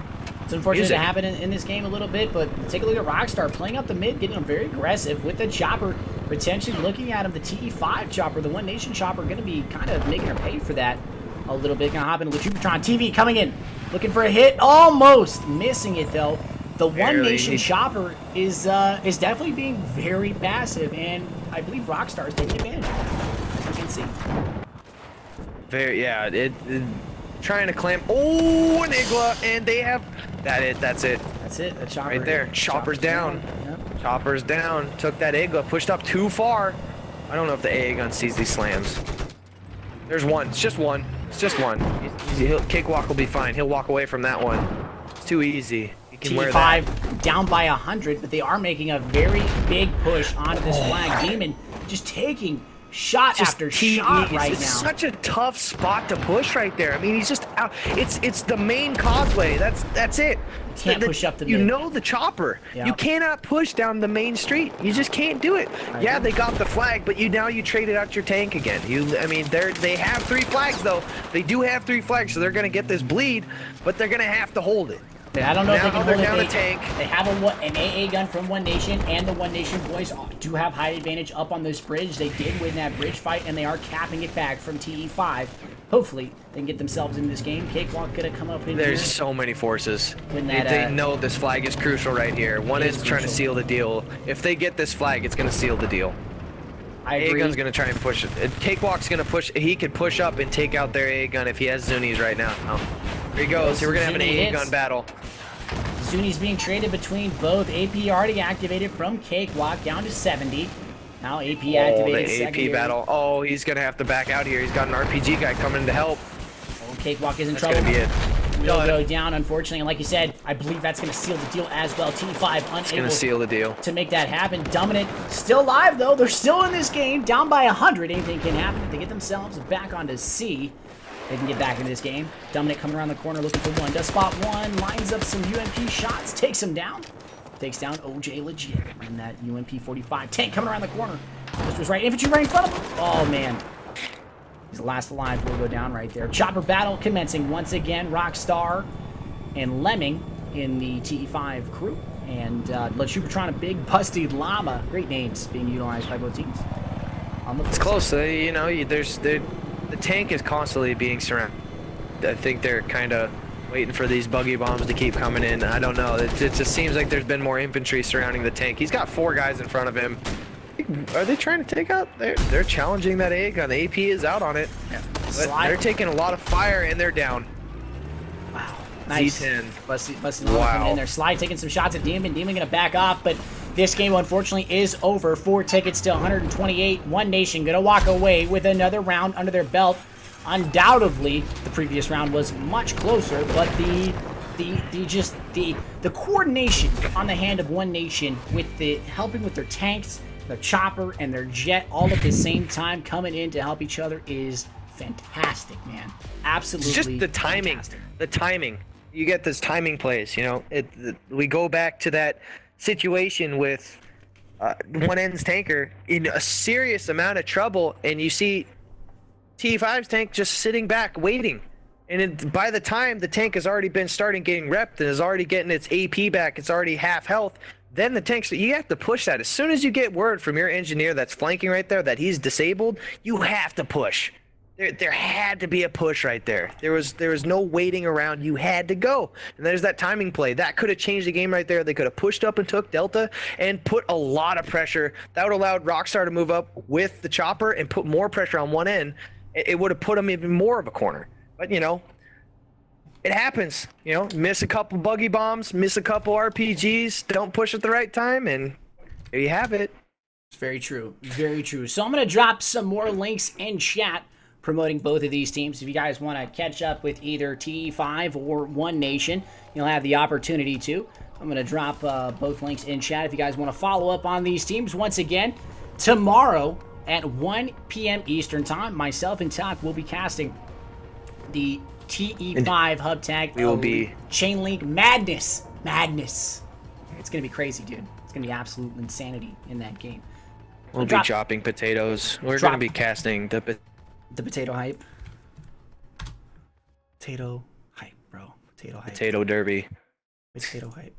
It's unfortunate to happen in this game a little bit, but take a look at Rockstar playing up the mid, getting them very aggressive with the chopper. Potentially looking at him, the TE5 chopper, the One Nation chopper, going to be kind of making her pay for that a little bit. Gonna hop into the Jupitron TV coming in, looking for a hit, almost missing it though. The One Nation chopper is definitely being very passive, and I believe Rockstar is taking advantage, as you can see. Trying to clamp. Oh, an Igla, and they have That's it. That's it. The chopper right there. Chopper's down. Yep. Chopper's down. Took that Igla, pushed up too far. I don't know if the AA gun sees these slams. There's one. It's just one. It's just one. Cakewalk will be fine. He'll walk away from that one. It's too easy. He can wear that. T5 down by 100, but they are making a very big push onto this flag. Demon just taking shot after shot right now. It's such a tough spot to push right there. I mean, he's just out. It's the main causeway. That's it. Can't push up the You mid. know the chopper. Yep. You cannot push down the main street. You just can't do it. Yeah, they got the flag, but now you traded out your tank again. I mean, they have 3 flags though. They do have 3 flags, so they're gonna get this bleed, but they're gonna have to hold it. I don't know if they can hold it. Down the tank. They have an AA gun from One Nation, and the One Nation boys do have height advantage up on this bridge. They did win that bridge fight, and they are capping it back from TE5. Hopefully, they can get themselves into this game. Cakewalk gonna come up in There's here. so many forces. That, they know this flag is crucial right here. One is trying to seal the deal. If they get this flag, it's gonna seal the deal. I agree. A-gun's gonna try and push it. Cakewalk's gonna push. He could push up and take out their A-gun if he has Zunis right now. Here he goes. Here we're gonna have an A-gun battle. Zuni's being traded between both. AP already activated from Cakewalk down to 70. Now AP activated. The AP battle. Oh, he's gonna have to back out here. He's got an RPG guy coming to help. Oh, Cakewalk is in trouble. That's gonna be it. Will go down, unfortunately, and like you said, I believe that's going to seal the deal as well. T5 unable seal the deal to make that happen. Dominant still alive, though. They're still in this game, down by 100. Anything can happen if they get themselves back onto C. They can get back into this game. Dominant coming around the corner looking for one. Does spot one, lines up some UMP shots, takes him down. Takes down OJ Legit in that UMP 45. Tank coming around the corner. This was right. Infantry right in front of him. Oh, man. He's last alive. Will go down right there. Chopper battle commencing once again. Rockstar and Lemming in the TE5 crew. And Chupatron, a big busted llama. Great names being utilized by both teams. It's close. You know, the tank is constantly being surrounded. I think they're kind of waiting for these buggy bombs to keep coming in. I don't know. It just seems like there's been more infantry surrounding the tank. He's got 4 guys in front of him. Are they trying to take out? They're challenging that A gun. The AP is out on it. Yeah. But they're taking a lot of fire and they're down. Wow. Nice. Z10. Busting coming in there. Slide taking some shots at Demon. Demon gonna back off, but this game unfortunately is over. 4 tickets to 128. One Nation gonna walk away with another round under their belt. Undoubtedly, the previous round was much closer, but the coordination on the hand of One Nation with the helping with their tanks, their chopper, and their jet all at the same time coming in to help each other is fantastic, man. Absolutely. It's just the timing. Fantastic. The timing. You get this timing plays. You know, we go back to that situation with One End's tanker in a serious amount of trouble, and you see T5's tank just sitting back waiting. And by the time the tank has already been starting getting repped and is already getting its AP back, it's already half health. then the tanks, you have to push that. As soon as you get word from your engineer that's flanking right there that he's disabled, you have to push. There had to be a push right there. There was no waiting around. You had to go. And there's that timing play. That could have changed the game right there. They could have pushed up and took Delta and put a lot of pressure. That would have allowed Rockstar to move up with the chopper and put more pressure on one end. It would have put them even more of a corner. But, you know, it happens. You know, miss a couple buggy bombs, miss a couple RPGs, don't push at the right time, and there you have it. It's very true. Very true. So I'm going to drop some more links in chat promoting both of these teams. If you guys want to catch up with either TE5 or One Nation, you'll have the opportunity to. I'm going to drop both links in chat if you guys want to follow up on these teams. Once again, tomorrow at 1 p.m. Eastern Time, myself and Tak will be casting the TE5 hub tag. We will be Chain Link Madness. Madness. It's going to be crazy, dude. It's going to be absolute insanity in that game. We'll be chopping potatoes. We're going to be casting the potato hype. Potato hype, bro. Potato hype. Potato derby. Potato hype.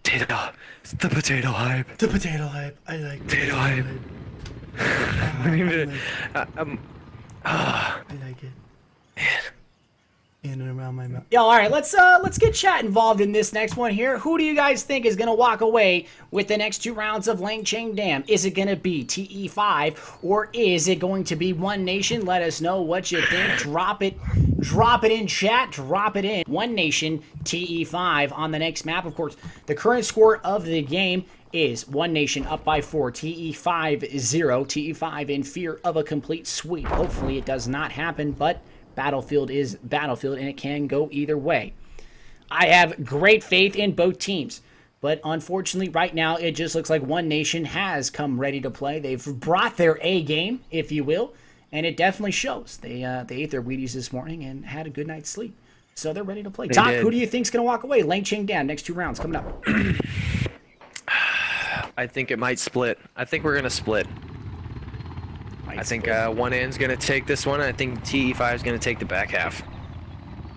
Potato. It's the potato hype. The potato hype. I like potato hype. I like it. In and around my mouth. Yeah, all right, let's get chat involved in this next one here. Who do you guys think is gonna walk away with the next 2 rounds of Langchain Dam? Is it gonna be TE5 or is it going to be One Nation? Let us know what you think. Drop it in chat. Drop it in. One Nation TE5 on the next map. Of course, the current score of the game is One Nation up by 4. TE5 0. TE5 in fear of a complete sweep. Hopefully, it does not happen, but Battlefield is Battlefield, and it can go either way. I have great faith in both teams, but unfortunately, right now, it just looks like One Nation has come ready to play. They've brought their A game, if you will, and it definitely shows. They ate their Wheaties this morning and had a good night's sleep, so they're ready to play. Tak, who do you think's going to walk away? Langchain Dam, next 2 rounds coming up. I think it might split. I think we're going to split. I think one end's going to take this one. I think TE5 is going to take the back half.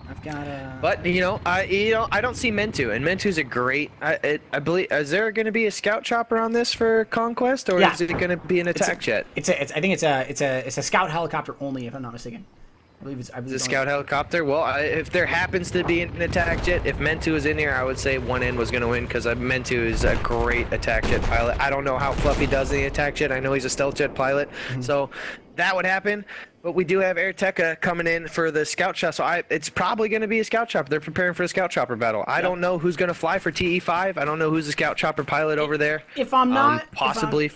I've got a... But I don't see Mentu, and Mentu's a great. I believe. Is there going to be a scout chopper on this for Conquest, or is it going to be an attack jet? I think it's a scout helicopter only, if I'm not mistaken. I believe it's a scout helicopter. Well, if there happens to be an attack jet, if Mentu is in here, I would say one end was going to win because Mentu is a great attack jet pilot. I don't know how Fluffy does the attack jet. I know he's a stealth jet pilot, so that would happen. But we do have Air Tekka coming in for the scout chopper, so it's probably going to be a scout chopper. They're preparing for a scout chopper battle. I don't know who's going to fly for TE5. I don't know who's the scout chopper pilot over there. If I'm not possibly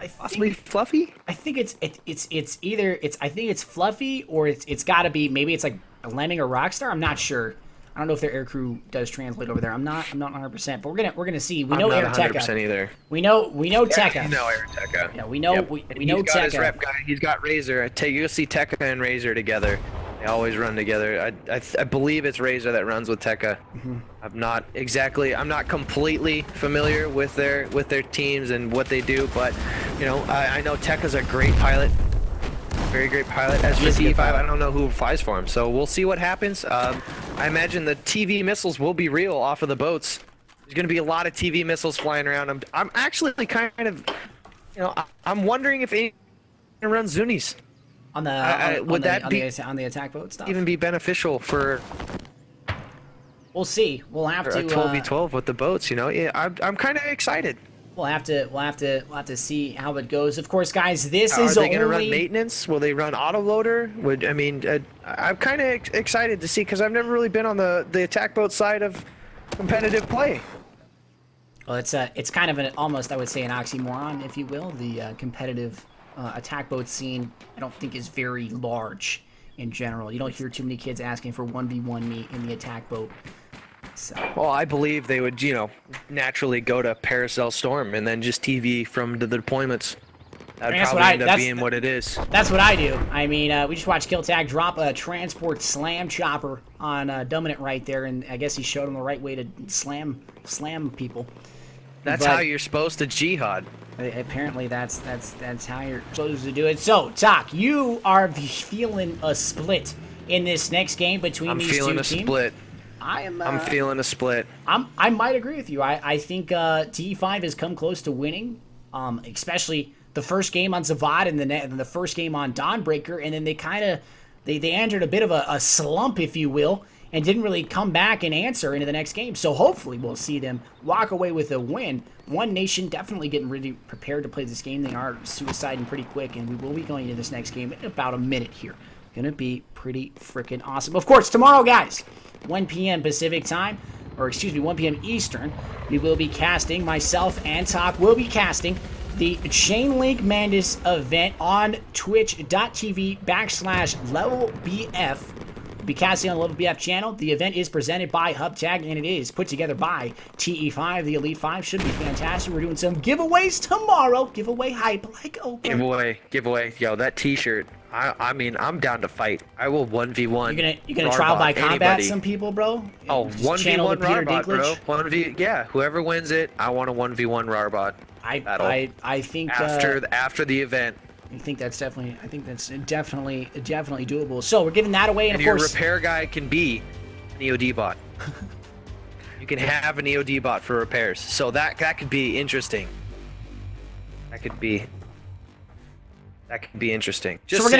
Fluffy. I think it's either I think it's Fluffy or it's got to be, maybe it's like a Lemming or Rockstar. I'm not sure. I don't know if their aircrew does translate over there. I'm not 100%, but we're gonna see. We know Air Tekka. 100% either. We know Tekka. You know Air Tekka. Yeah, we know we know Tekka. His rep guy. He's got Razor. You'll see Tekka and Razor together. They always run together. I believe it's Razor that runs with Tekka. I'm not completely familiar with their teams and what they do, but I know Tekka's a great pilot. Very great pilot. As for TE5, I don't know who flies for him, so we'll see what happens. I imagine the TV missiles will be real off of the boats. There's going to be a lot of TV missiles flying around. I'm actually kind of, I'm wondering if anyone runs Zunis. On the attack boat stuff. Even be beneficial for? We'll see. We'll have to 12v12 with the boats. Yeah, I'm kind of excited. We'll have to see how it goes. Of course, guys, this is only... Are they going to run maintenance? Will they run autoloader? I'm kind of excited to see, because I've never really been on the attack boat side of competitive play. Well, it's kind of almost, I would say, an oxymoron, if you will. The competitive attack boat scene, I don't think, is very large in general. You don't hear too many kids asking for 1v1 me in the attack boat. So. Well, I believe they would, naturally go to Paracel Storm and then just TV from the deployments. That would probably end up being what it is. That's what I do. I mean, we just watched Killtag drop a transport slam chopper on Dominant right there, and I guess he showed him the right way to slam people. That's how you're supposed to jihad. Apparently, that's how you're supposed to do it. So, Tak, you are feeling a split in this next game between these two teams. I'm feeling a split. I'm feeling a split. I might agree with you. I think TE5 has come close to winning, especially the first game on Zavad and then the first game on Dawnbreaker, and then they entered a bit of a slump, if you will, and didn't really come back and answer into the next game. So hopefully we'll see them walk away with a win. One Nation definitely getting ready, prepared to play this game. They are suiciding pretty quick, and we will be going into this next game in about a minute here. Gonna be pretty freaking awesome. Of course, tomorrow, guys, 1 p.m. Pacific time, or excuse me, 1 p.m. Eastern, we will be casting, myself and Talk will be casting the Chainlink Madness event on twitch.tv/LevelBF. We'll be casting on the Level BF channel. The event is presented by HubTag, and it is put together by TE5. The Elite 5 should be fantastic. We're doing some giveaways tomorrow. Giveaway hype like Oprah. Giveaway. Yo, that t-shirt. I mean, I'm down to fight. I will 1v1. You're gonna trial by combat some people, bro? Oh, 1v1 Rarbot, bro. Yeah, whoever wins it, I want a 1v1 Rarbot. I think after the event. I think that's definitely doable. So we're giving that away, and of course, your repair guy can be an EOD bot. You can have an EOD bot for repairs, so that could be interesting. That could be interesting. Just so we're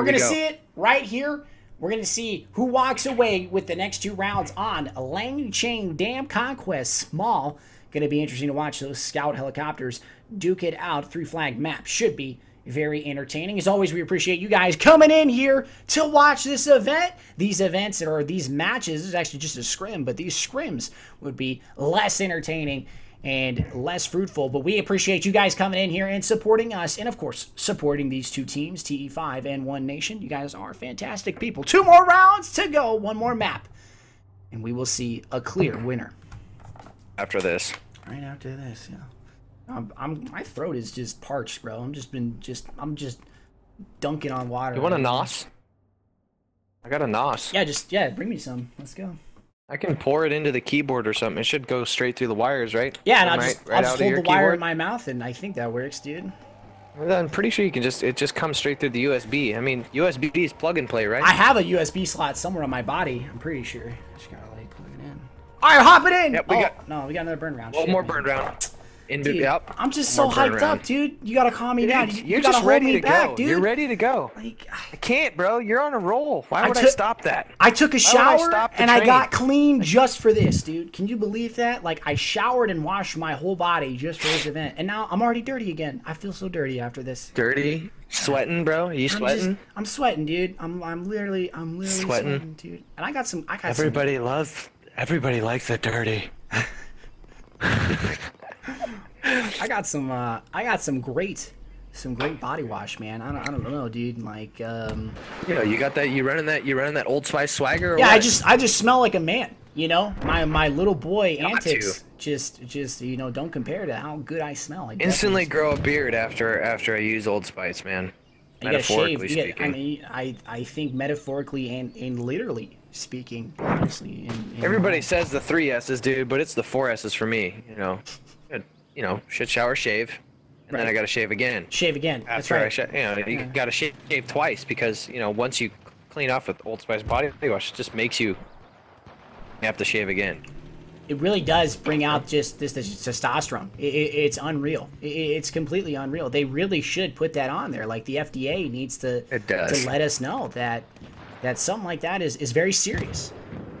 gonna go. see it right here. We're gonna see who walks away with the next 2 rounds on Lang Chain Dam Conquest Small. Gonna be interesting to watch those scout helicopters duke it out. 3 flag map should be very entertaining. As always, we appreciate you guys coming in here to watch this event. These events, or these matches, this is actually just a scrim, but these scrims would be less entertaining and less fruitful. But we appreciate you guys coming in here and supporting us, and of course, supporting these 2 teams, TE5 and One Nation. You guys are fantastic people. 2 more rounds to go, 1 more map, and we will see a clear winner. After this. Right after this, yeah. My throat is just parched, bro. I'm just dunking on water. You want a NOS? I got a NOS. Yeah, bring me some. Let's go. I can pour it into the keyboard or something. It should go straight through the wires, right? Yeah, and I'll just hold the wire in my mouth, and I think that works, dude. I'm pretty sure you can it just comes straight through the USB. I mean, USB is plug and play, right? I have a USB slot somewhere on my body. I'm pretty sure. Just gotta like plug it in. All right, hop it in. Yep, we got another burn round. One more burn round. Dude, yep. I'm just so hyped up, dude. You gotta calm me down. You're gotta just ready hold me to back, go. Dude. You're ready to go. Like, I can't, bro. You're on a roll. Why would I stop that? I took a shower and I got clean just for this, dude. Can you believe that? Like, I showered and washed my whole body just for this event, and now I'm already dirty again. I feel so dirty after this. Dirty? Sweating, bro? Are you sweating? I'm sweating, dude. I'm literally sweating, dude. And I got some. Everybody likes the dirty. I got some great body wash, man. I don't know, dude. Like, you know, you got that. You running that Old Spice swagger? Or yeah, what? I just smell like a man. You know, my little boy antics just you know, don't compare to how good I smell. I instantly grow a beard after I use Old Spice, man. Metaphorically speaking. I think metaphorically and literally speaking, honestly. Everybody says the 3 S's, dude, but it's the 4 S's for me. You know, shit, shower, shave, and then I gotta shave again. Shave again. After That's right. You gotta shave twice because once you clean off with Old Spice body wash, it just makes you have to shave again. It really does bring out just this testosterone. It's unreal. It's completely unreal. They really should put that on there. Like, the FDA needs to let us know that something like that is very serious.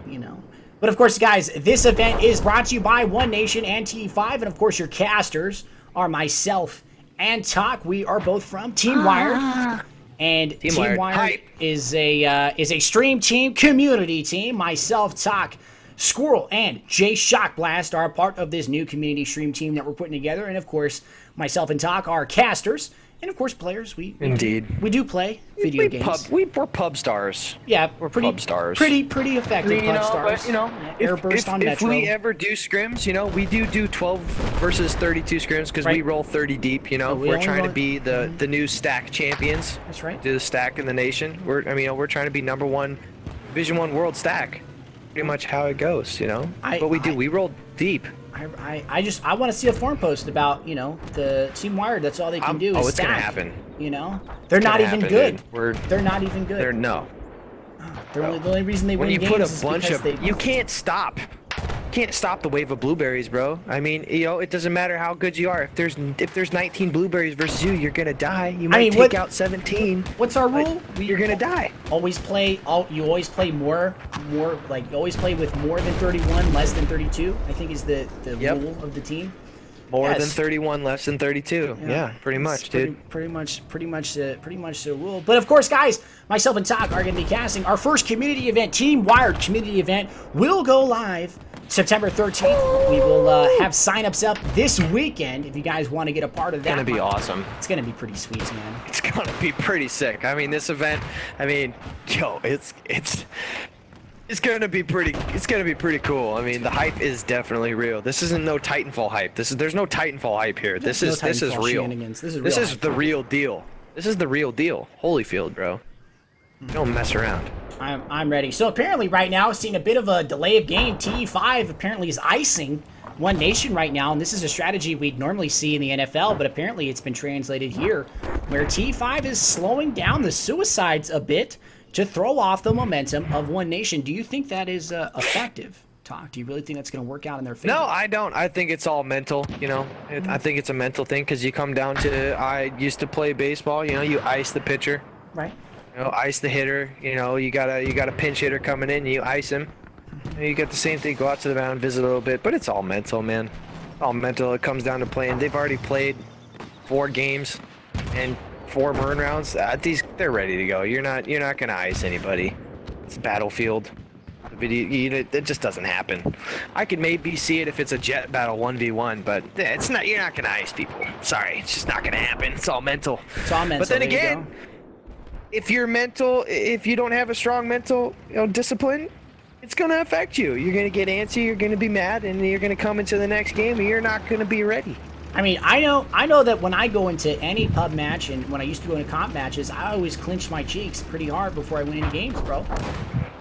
You know. But of course, guys, this event is brought to you by One Nation and TE5, and of course, your casters are myself and Talk. We are both from Team Wired, and Team Wired is a stream team, community team. Myself, Talk, Squirrel, and Jay Shockblast are part of this new community stream team that we're putting together, and of course, myself and Talk are casters. And of course, players, we do play video games. We're pub stars. Yeah, we're pub stars. Pretty effective pub stars. But, Airburst on Metro. If we ever do scrims, we do 12 versus 32 scrims because we roll 30 deep. We're trying to be the new stack champions. That's right. Do the stack in the nation. We're trying to be #1 Division 1 world stack. Pretty much how it goes, But we roll deep. I want to see a forum post about, the Team Wired. That's all they can do is it's stack. gonna happen. They're not even good. They're not even good. No. The only reason they when win you games put is a bunch because of, you can't stop. Can't stop the wave of blueberries, bro. I mean, you know, it doesn't matter how good you are. If there's 19 blueberries versus you, you're gonna die. You might take out 17. What's our rule? You're gonna die. Always play. You always play more. Like you always play with more than 31, less than 32. I think is the rule of the team. More than 31, less than 32. Yeah, pretty much, dude. Pretty much the rule. But of course, guys, myself and Talk are going to be casting our first community event, Team Wired community event. Will go live September 13th. We will have signups up this weekend if you guys want to get a part of that. It's gonna be awesome. It's gonna be pretty sweet, man. It's gonna be pretty sick. I mean, this event. I mean, yo, it's gonna be pretty cool. I mean, the hype is definitely real. This isn't no Titanfall hype. There's no Titanfall hype here. This is real. This is the real deal. This is the real deal. Holyfield, bro. Don't mess around. I'm ready. So apparently right now, seeing a bit of a delay of game. TE5 apparently is icing One Nation right now, and this is a strategy we'd normally see in the NFL, but apparently it's been translated here, where TE5 is slowing down the suicides a bit to throw off the momentum of One Nation. Do you think that is effective, Talk? Do you really think that's going to work out in their favor? No, I don't. I think it's all mental, you know. I think it's a mental thing because you come down to, I used to play baseball, you know, you ice the pitcher. Right. You know, ice the hitter. You know, you got a pinch hitter coming in, you ice him. You get the same thing, go out to the mound, visit a little bit, but it's all mental, man. All mental. It comes down to playing. They've already played 4 games and 4 burn rounds. They're ready to go. You're not gonna ice anybody. It's a battlefield. It just doesn't happen. I could maybe see it if it's a jet battle 1v1, but it's not. You're not gonna ice people. Sorry, it's just not gonna happen. It's all mental. It's all mental. But then again, if you're mental, if you don't have a strong mental, discipline, it's gonna affect you. You're gonna get antsy. You're gonna be mad, and you're gonna come into the next game, and you're not gonna be ready. I mean, I know that when I go into any pub match, and when I used to go into comp matches, I always clenched my cheeks pretty hard before I went into games, bro.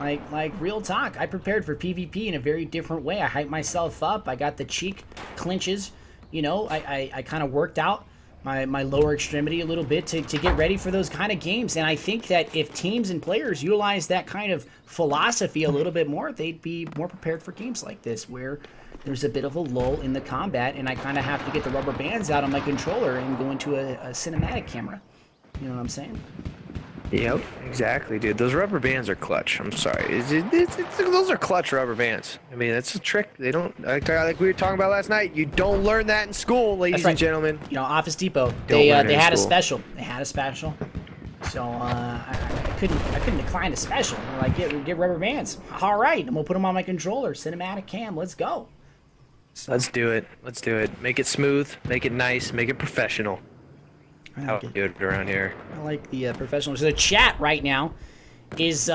Like real talk. I prepared for PvP in a very different way. I hyped myself up. I got the cheek clinches. You know, I kind of worked out my lower extremity a little bit to get ready for those kind of games. And I think that if teams and players utilize that kind of philosophy a little bit more, they'd be more prepared for games like this, where there's a bit of a lull in the combat, and I kind of have to get the rubber bands out on my controller and go into a cinematic camera. You know what I'm saying? Yep, exactly, dude. Those rubber bands are clutch. I'm sorry. Those are clutch rubber bands. I mean, it's a trick. They don't, like we were talking about last night, you don't learn that in school, ladies and gentlemen. You know, Office Depot, they had a special. They had a special. So I couldn't decline a special. They're like, get rubber bands. All right, I'm gonna put them on my controller. Cinematic cam. Let's go. So, let's do it. Let's do it. Make it smooth. Make it nice. Make it professional. How do it around here? I like the professional. So the chat right now is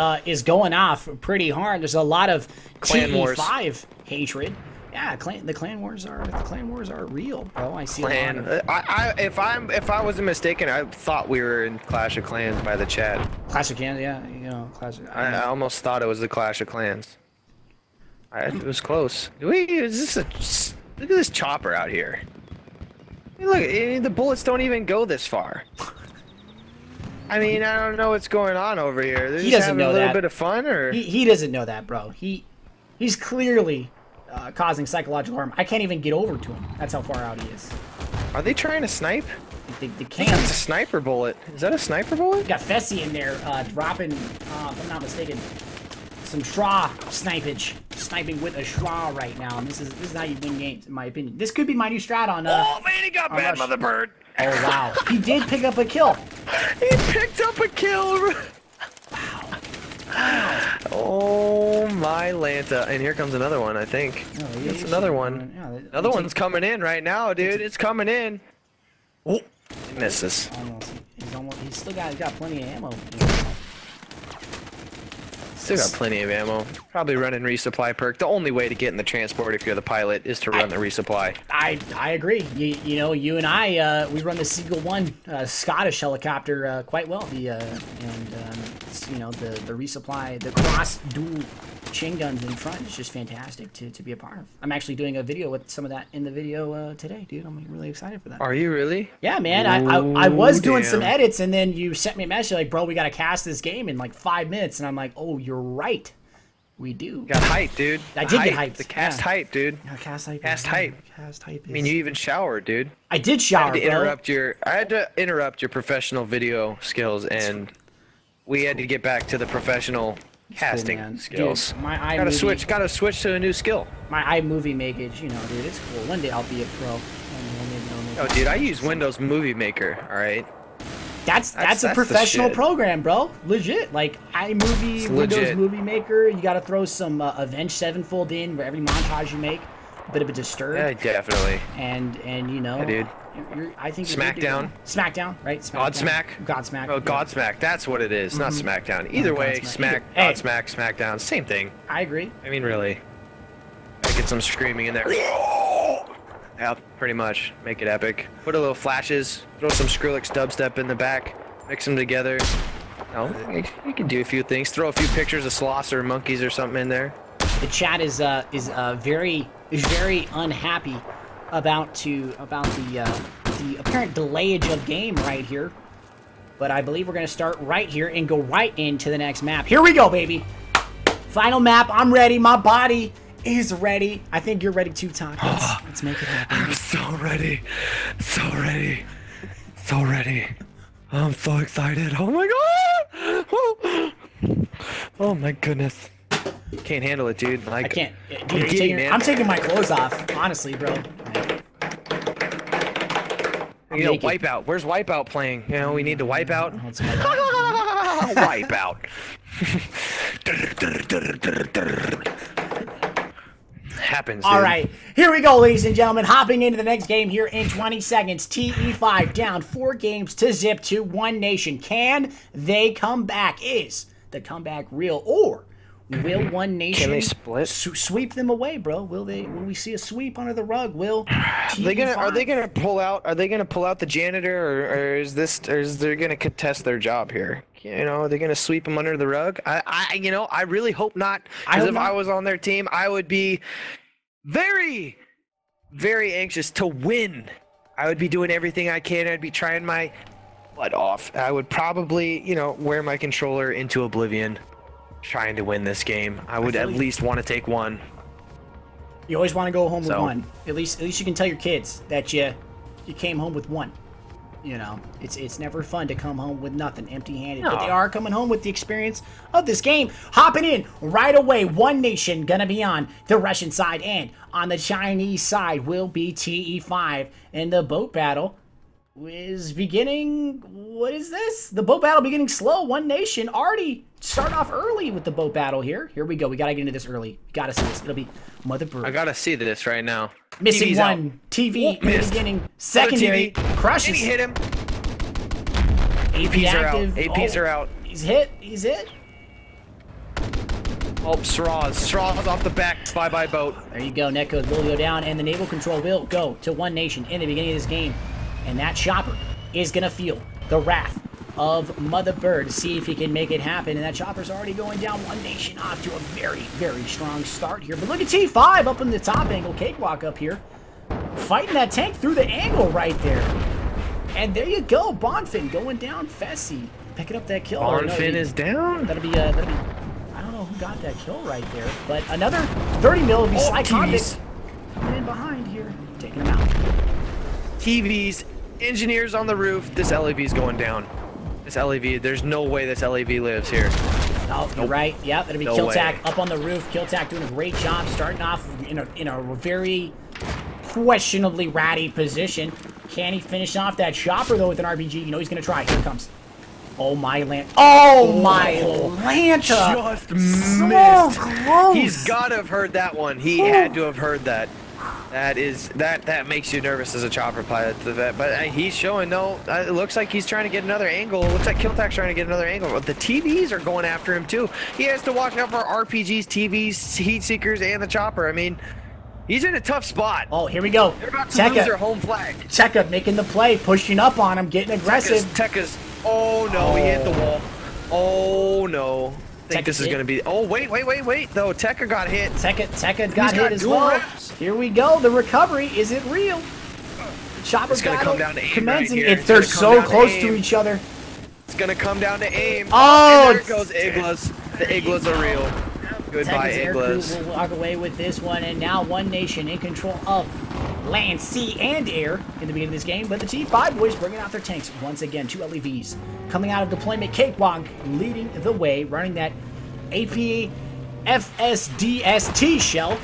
going off pretty hard. There's a lot of TE5 hatred. Yeah, the clan wars are real, bro. I see. If I wasn't mistaken, I thought we were in Clash of Clans by the chat. Clash of Clans, yeah, you know, Clash. I almost thought it was the Clash of Clans. It was close. Look at this chopper out here. Look, the bullets don't even go this far. I mean, I don't know what's going on over here. They're just having a little bit of fun, or he doesn't know that, bro. He's clearly causing psychological harm. I can't even get over to him. That's how far out he is. Are they trying to snipe? They can't. It's a sniper bullet. Is that a sniper bullet? Got Fessy in there dropping, if I'm not mistaken, some Schwa sniping with a Schwa right now. And this is how you win games, in my opinion. This could be my new strat on. Oh man, he got bad, mother bird. Oh wow, he did pick up a kill. He picked up a kill. Wow. Oh my Lanta, and here comes another one. I think. It's another one. Yeah, another one's coming in right now, dude. It's coming in. Oh, he misses. He's still got plenty of ammo. Still got plenty of ammo. Probably running resupply perk. The only way to get in the transport if you're the pilot is to run the resupply. I agree. You know, you and I, we run the Seagull 1 Scottish helicopter quite well. You know, the resupply, the cross dual chain guns in front is just fantastic to be a part of. I'm actually doing a video with some of that in the video today, dude. I'm really excited for that. Are you really? Yeah, man. I was doing damn. some edits, and then you sent me a message like, bro, we got to cast this game in like 5 minutes. And I'm like, oh, you're right. We do. Got hyped, dude. I did get hyped. The cast hype, dude. Yeah, cast hype. Cast hype. Cast hype. I mean, you even showered, dude. I did shower, I had to interrupt your professional video skills, and we had to get back to the professional casting skills. Dude, my gotta switch to a new skill. My iMovie Maker, you know, dude, it's cool. One day I'll be a pro. Oh, dude, I use Windows Movie Maker. All right. That's a professional program, bro. Legit. Like iMovie, Windows Movie Maker. You got to throw some Avenged Sevenfold in for every montage you make. A bit of a disturb. Yeah, definitely. And you know, yeah, dude. I think Smackdown. Smackdown, right? Godsmack. Godsmack. Oh, Godsmack. That's what it is. Not Smackdown. Either way, Godsmack, Smackdown, same thing. I agree. I mean, really. I get some screaming in there. Yeah, pretty much. Make it epic. Put a little flashes. Throw some Skrillex dubstep in the back. Mix them together. No, you can do a few things. Throw a few pictures of sloths or monkeys or something in there. The chat is very unhappy about the apparent delayage of game right here. But I believe we're gonna start right here and go right into the next map. Here we go, baby. Final map. I'm ready. My body is ready. I think you're ready too, Talk. Let's make it happen. I'm so ready. So ready. So ready. I'm so excited. Oh my god! Oh my goodness. Can't handle it, dude. Like, I can't. Dude, I'm taking my clothes off, honestly, bro. You know, Wipeout. Where's Wipeout playing? You know, we need to wipe out. Wipeout. Happens, dude. All right, here we go, ladies and gentlemen. Hopping into the next game here in 20 seconds. TE5 down 4 games to zip to One Nation. Can they come back? Is the comeback real, or will One Nation Can they split? Sweep them away, bro? Will we see a sweep under the rug? Will are they gonna pull out the janitor, or is they gonna contest their job here? You know, are they gonna sweep them under the rug? I really hope not. Because if I was on their team, I would be very, very anxious to win. I would be doing everything I can. I'd be trying my butt off. I would probably, wear my controller into oblivion, trying to win this game. I would at least want to take one. You always want to go home with one. At least you can tell your kids that you came home with one. You know, it's never fun to come home with nothing, empty-handed. No. But they are coming home with the experience of this game. Hopping in right away. One Nation gonna be on the Russian side, and on the Chinese side will be TE5. And the boat battle is beginning. What is this? The boat battle beginning slow. One Nation already start off early with the boat battle here. Here we go. We gotta get into this early. We gotta see this. It'll be Mother Bird. I gotta see this right now. Missing TV's one. out. TV in the beginning. Secondary crushes. And he hit him. APs active. APs are out. He's hit. He's hit. Oh, Straws off the back. Bye-bye boat. There you go. Netcode will go down, and the naval control will go to One Nation in the beginning of this game. And that chopper is going to feel the wrath of Mother Bird to see if he can make it happen. And that chopper's already going down. One Nation off to a very, very strong start here. But look at T5 up in the top angle. Cakewalk up here. Fighting that tank through the angle right there. And there you go. Bonfin going down. Fessy picking up that kill. Bonfin is down? That'll be, I don't know who got that kill right there. But another 30 mil would be Sly Convict coming in behind here. Taking him out. TVs, engineers on the roof. This LAV's going down. This LAV, there's no way this LAV lives here. Oh, you're right. Yep, that'll be Killtack up on the roof. Killtack doing a great job, starting off in a very questionably ratty position. Can he finish off that chopper though with an RBG? You know he's gonna try. Here it comes. Oh my land! Oh my Lanta! Just missed. So close. He's gotta have heard that one. He had to have heard that. That makes you nervous as a chopper pilot. But he's showing no. It looks like he's trying to get another angle. It looks like Killtack's trying to get another angle. But the TVs are going after him too. He has to watch out for RPGs, TVs, heat seekers, and the chopper. I mean, he's in a tough spot. Oh, here we go. They're about to lose their home flag. Tekka making the play, pushing up on him, getting aggressive. Tekka's. Oh no, he hit the wall. Oh no. think this is going to be... Oh, wait, though. Tekka got hit. Tekka got hit as well. Reps. Here we go. The recovery. Is it real? Chopper's going to come down to aim commencing. right They're so close to each other. It's going to come down to aim. Oh! And there goes Iglas. The Iglas are real. Goodbye, Iglas. Will walk away with this one, and now One Nation in control of land, sea, and air in the beginning of this game. But the T5 boys bringing out their tanks once again. 2 LEVs coming out of deployment. Cakewalk leading the way, running that AP FSDST shell.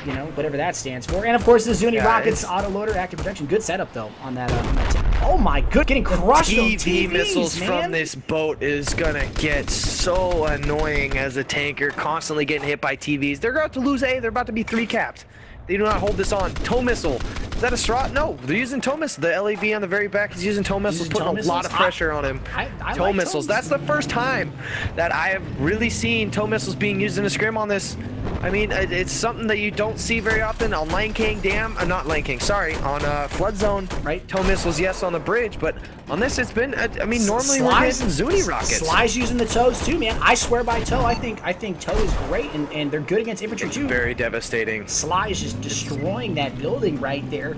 You know, whatever that stands for. And of course, the Zuni Rockets autoloader, active protection. Good setup though on that. Oh my good, getting crushed. TV missiles from this boat is gonna get so annoying as a tanker, constantly getting hit by TVs. They're about to lose A. They're about to be 3 capped. They do not hold this on. Tow missile. Is that a Strahd? No, they're using tow missile. The LAV on the very back is using tow missiles, putting a lot of pressure on him. Tow like missiles. That's the first time that I have really seen tow missiles being used in a scrim on this. I mean, it's something that you don't see very often on Lion King Dam. Not Lion King, sorry. On Flood Zone, right? Tow missiles, yes, on the bridge, but on this, it's been. I mean, normally we're getting Zuni rockets. Sly's using the tows too, man. I swear by tow. I think tow is great, and they're good against infantry too. Very devastating. Sly is just destroying that building right there.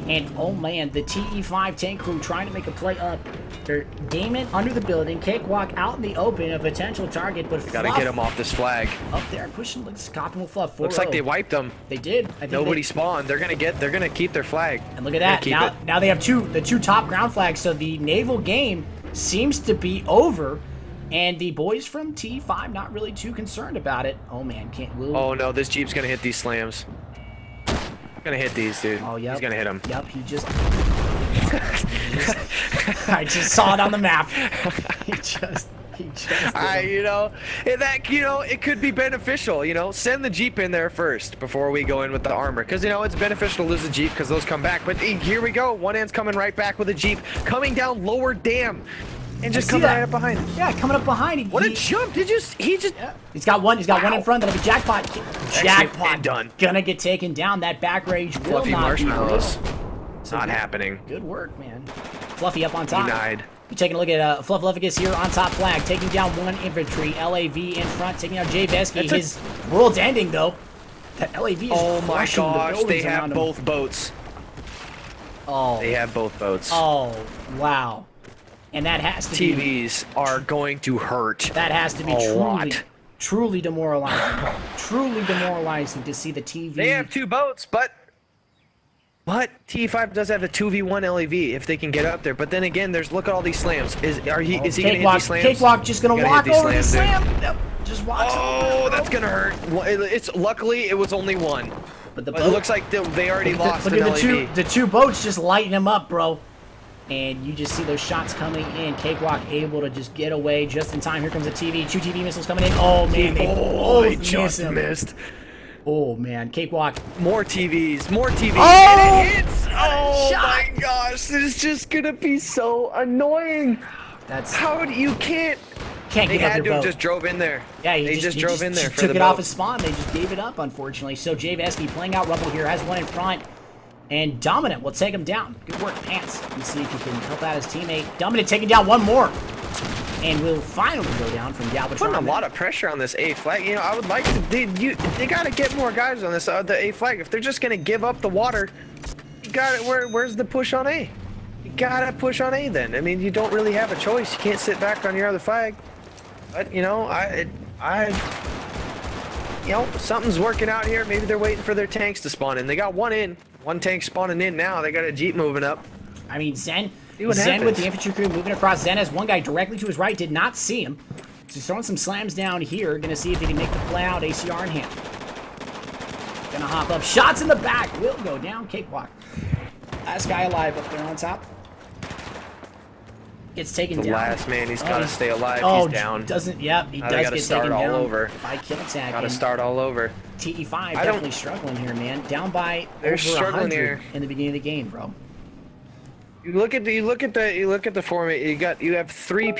And oh man, the TE5 tank crew trying to make a play up. They're gaming under the building. Cakewalk out in the open, a potential target, but gotta get him off this flag. Up there, pushing, looks copying with Fluff. Looks like they wiped them. They did. I think nobody spawned. They're gonna keep their flag. And look at that. Now they have the two top ground flags. So the naval game seems to be over. And the boys from T5 not really too concerned about it. Oh man, oh no, this Jeep's gonna hit these slams. Gonna hit these, dude. Oh, yep. He's gonna hit them. Yep, he just I just saw it on the map. He just you know, it could be beneficial, you know. Send the Jeep in there first before we go in with the armor, because you know it's beneficial to lose the Jeep because those come back. But here we go. One hand's coming right back with a Jeep coming down lower dam. And just coming right up behind him. Yeah, coming up behind. What a jump! He just. Yeah. He's got one in front. That'll be jackpot. Jackpot done. Gonna get taken down. That back rage will Fluffy not marshmallows. Be not happening. Good work, man. Fluffy up on top. Denied. We're taking a look at Fluffleficus here on top flag, taking down 1 infantry. LAV in front, taking out Jay Vesky. His world's ending though. That LAV is oh my gosh! They have him. both boats. Oh. They have both boats. Oh wow. And that has to TVs are going to hurt. That has to be truly demoralizing. Truly demoralizing to see the TV. They have 2 boats, but T5 does have a 2v1 LAV if they can get up there. But then again, look at all these slams. Is he gonna hit these slams? Cakewalk just gonna walk over the slam. Yep, just walks over. Oh, that's gonna hurt. It's luckily it was only 1. But it looks like they already lost an LAV. The 2 boats just lighting him up, bro. And you just see those shots coming in. Cakewalk able to just get away just in time. Here comes a TV. 2 TV missiles coming in. Oh, man. They just missed. Oh, man. Cakewalk. More TVs. More TVs. Oh! And it hits. Oh, my gosh. This is just going to be so annoying. How do you can't they had to have just drove in there. Yeah, they just drove in there for took it off his spawn. They just gave it up, unfortunately. So Jay Vesky playing out Rumble here. Has 1 in front. And Dominant will take him down. Good work, Pants. Let's see if he can help out his teammate. Dominant taking down 1 more. And will finally go down from Galvatron. Putting a lot of pressure on this A flag. You know, I would like to. They got to get more guys on this the A flag. If they're just going to give up the water, you got it. Where's the push on A? You got to push on A then. I mean, you don't really have a choice. You can't sit back on your other flag. But, you know, you know, something's working out here. Maybe they're waiting for their tanks to spawn in. They got 1 in. 1 tank spawning in now. They got a Jeep moving up. I mean, Zen with the infantry crew moving across. Zen has 1 guy directly to his right. Did not see him. So he's throwing some slams down here. Gonna see if he can make the play out. ACR in hand. Gonna hop up. Shots in the back. Will go down. Cakewalk. Last guy alive up there on top. Gets taken down. Last man, he's got to stay alive. He's down. He does get taken down over. By kill tag. Got to start all over. TE5 definitely struggling here, man. Down by over 100 here in the beginning of the game, bro. You look at the format. You have 4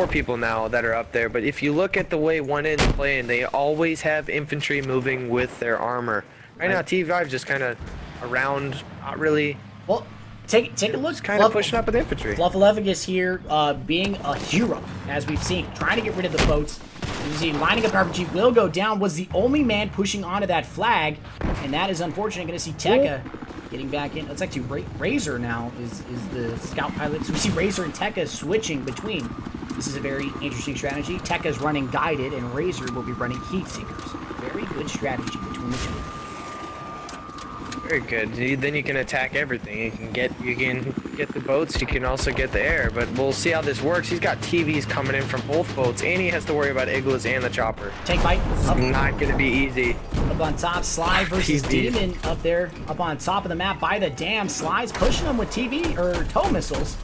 people now that are up there. But if you look at the way 1 in's playing, they always have infantry moving with their armor. Right now, T5 just kind of around, not really. Well, take a look. Kind of pushing up with infantry. Fluffleficus here, being a hero, as we've seen, trying to get rid of the boats. You see, lining up RPG will go down, was the only man pushing onto that flag, and that is unfortunate. Going to see Tekka getting back in. It's actually Razor now is the scout pilot. So we see Razor and Tekka switching between. This is a very interesting strategy. Tekka's running guided, and Razor will be running heat seekers. Very good strategy between the two. Very good. Then you can attack everything. You can get the boats. You can also get the air. But we'll see how this works. He's got TVs coming in from both boats, and he has to worry about Igloos and the chopper. Tank fight. It's not going to be easy. Up on top, Sly versus Demon up there, up on top of the map by the dam. Sly's pushing them with TV or tow missiles,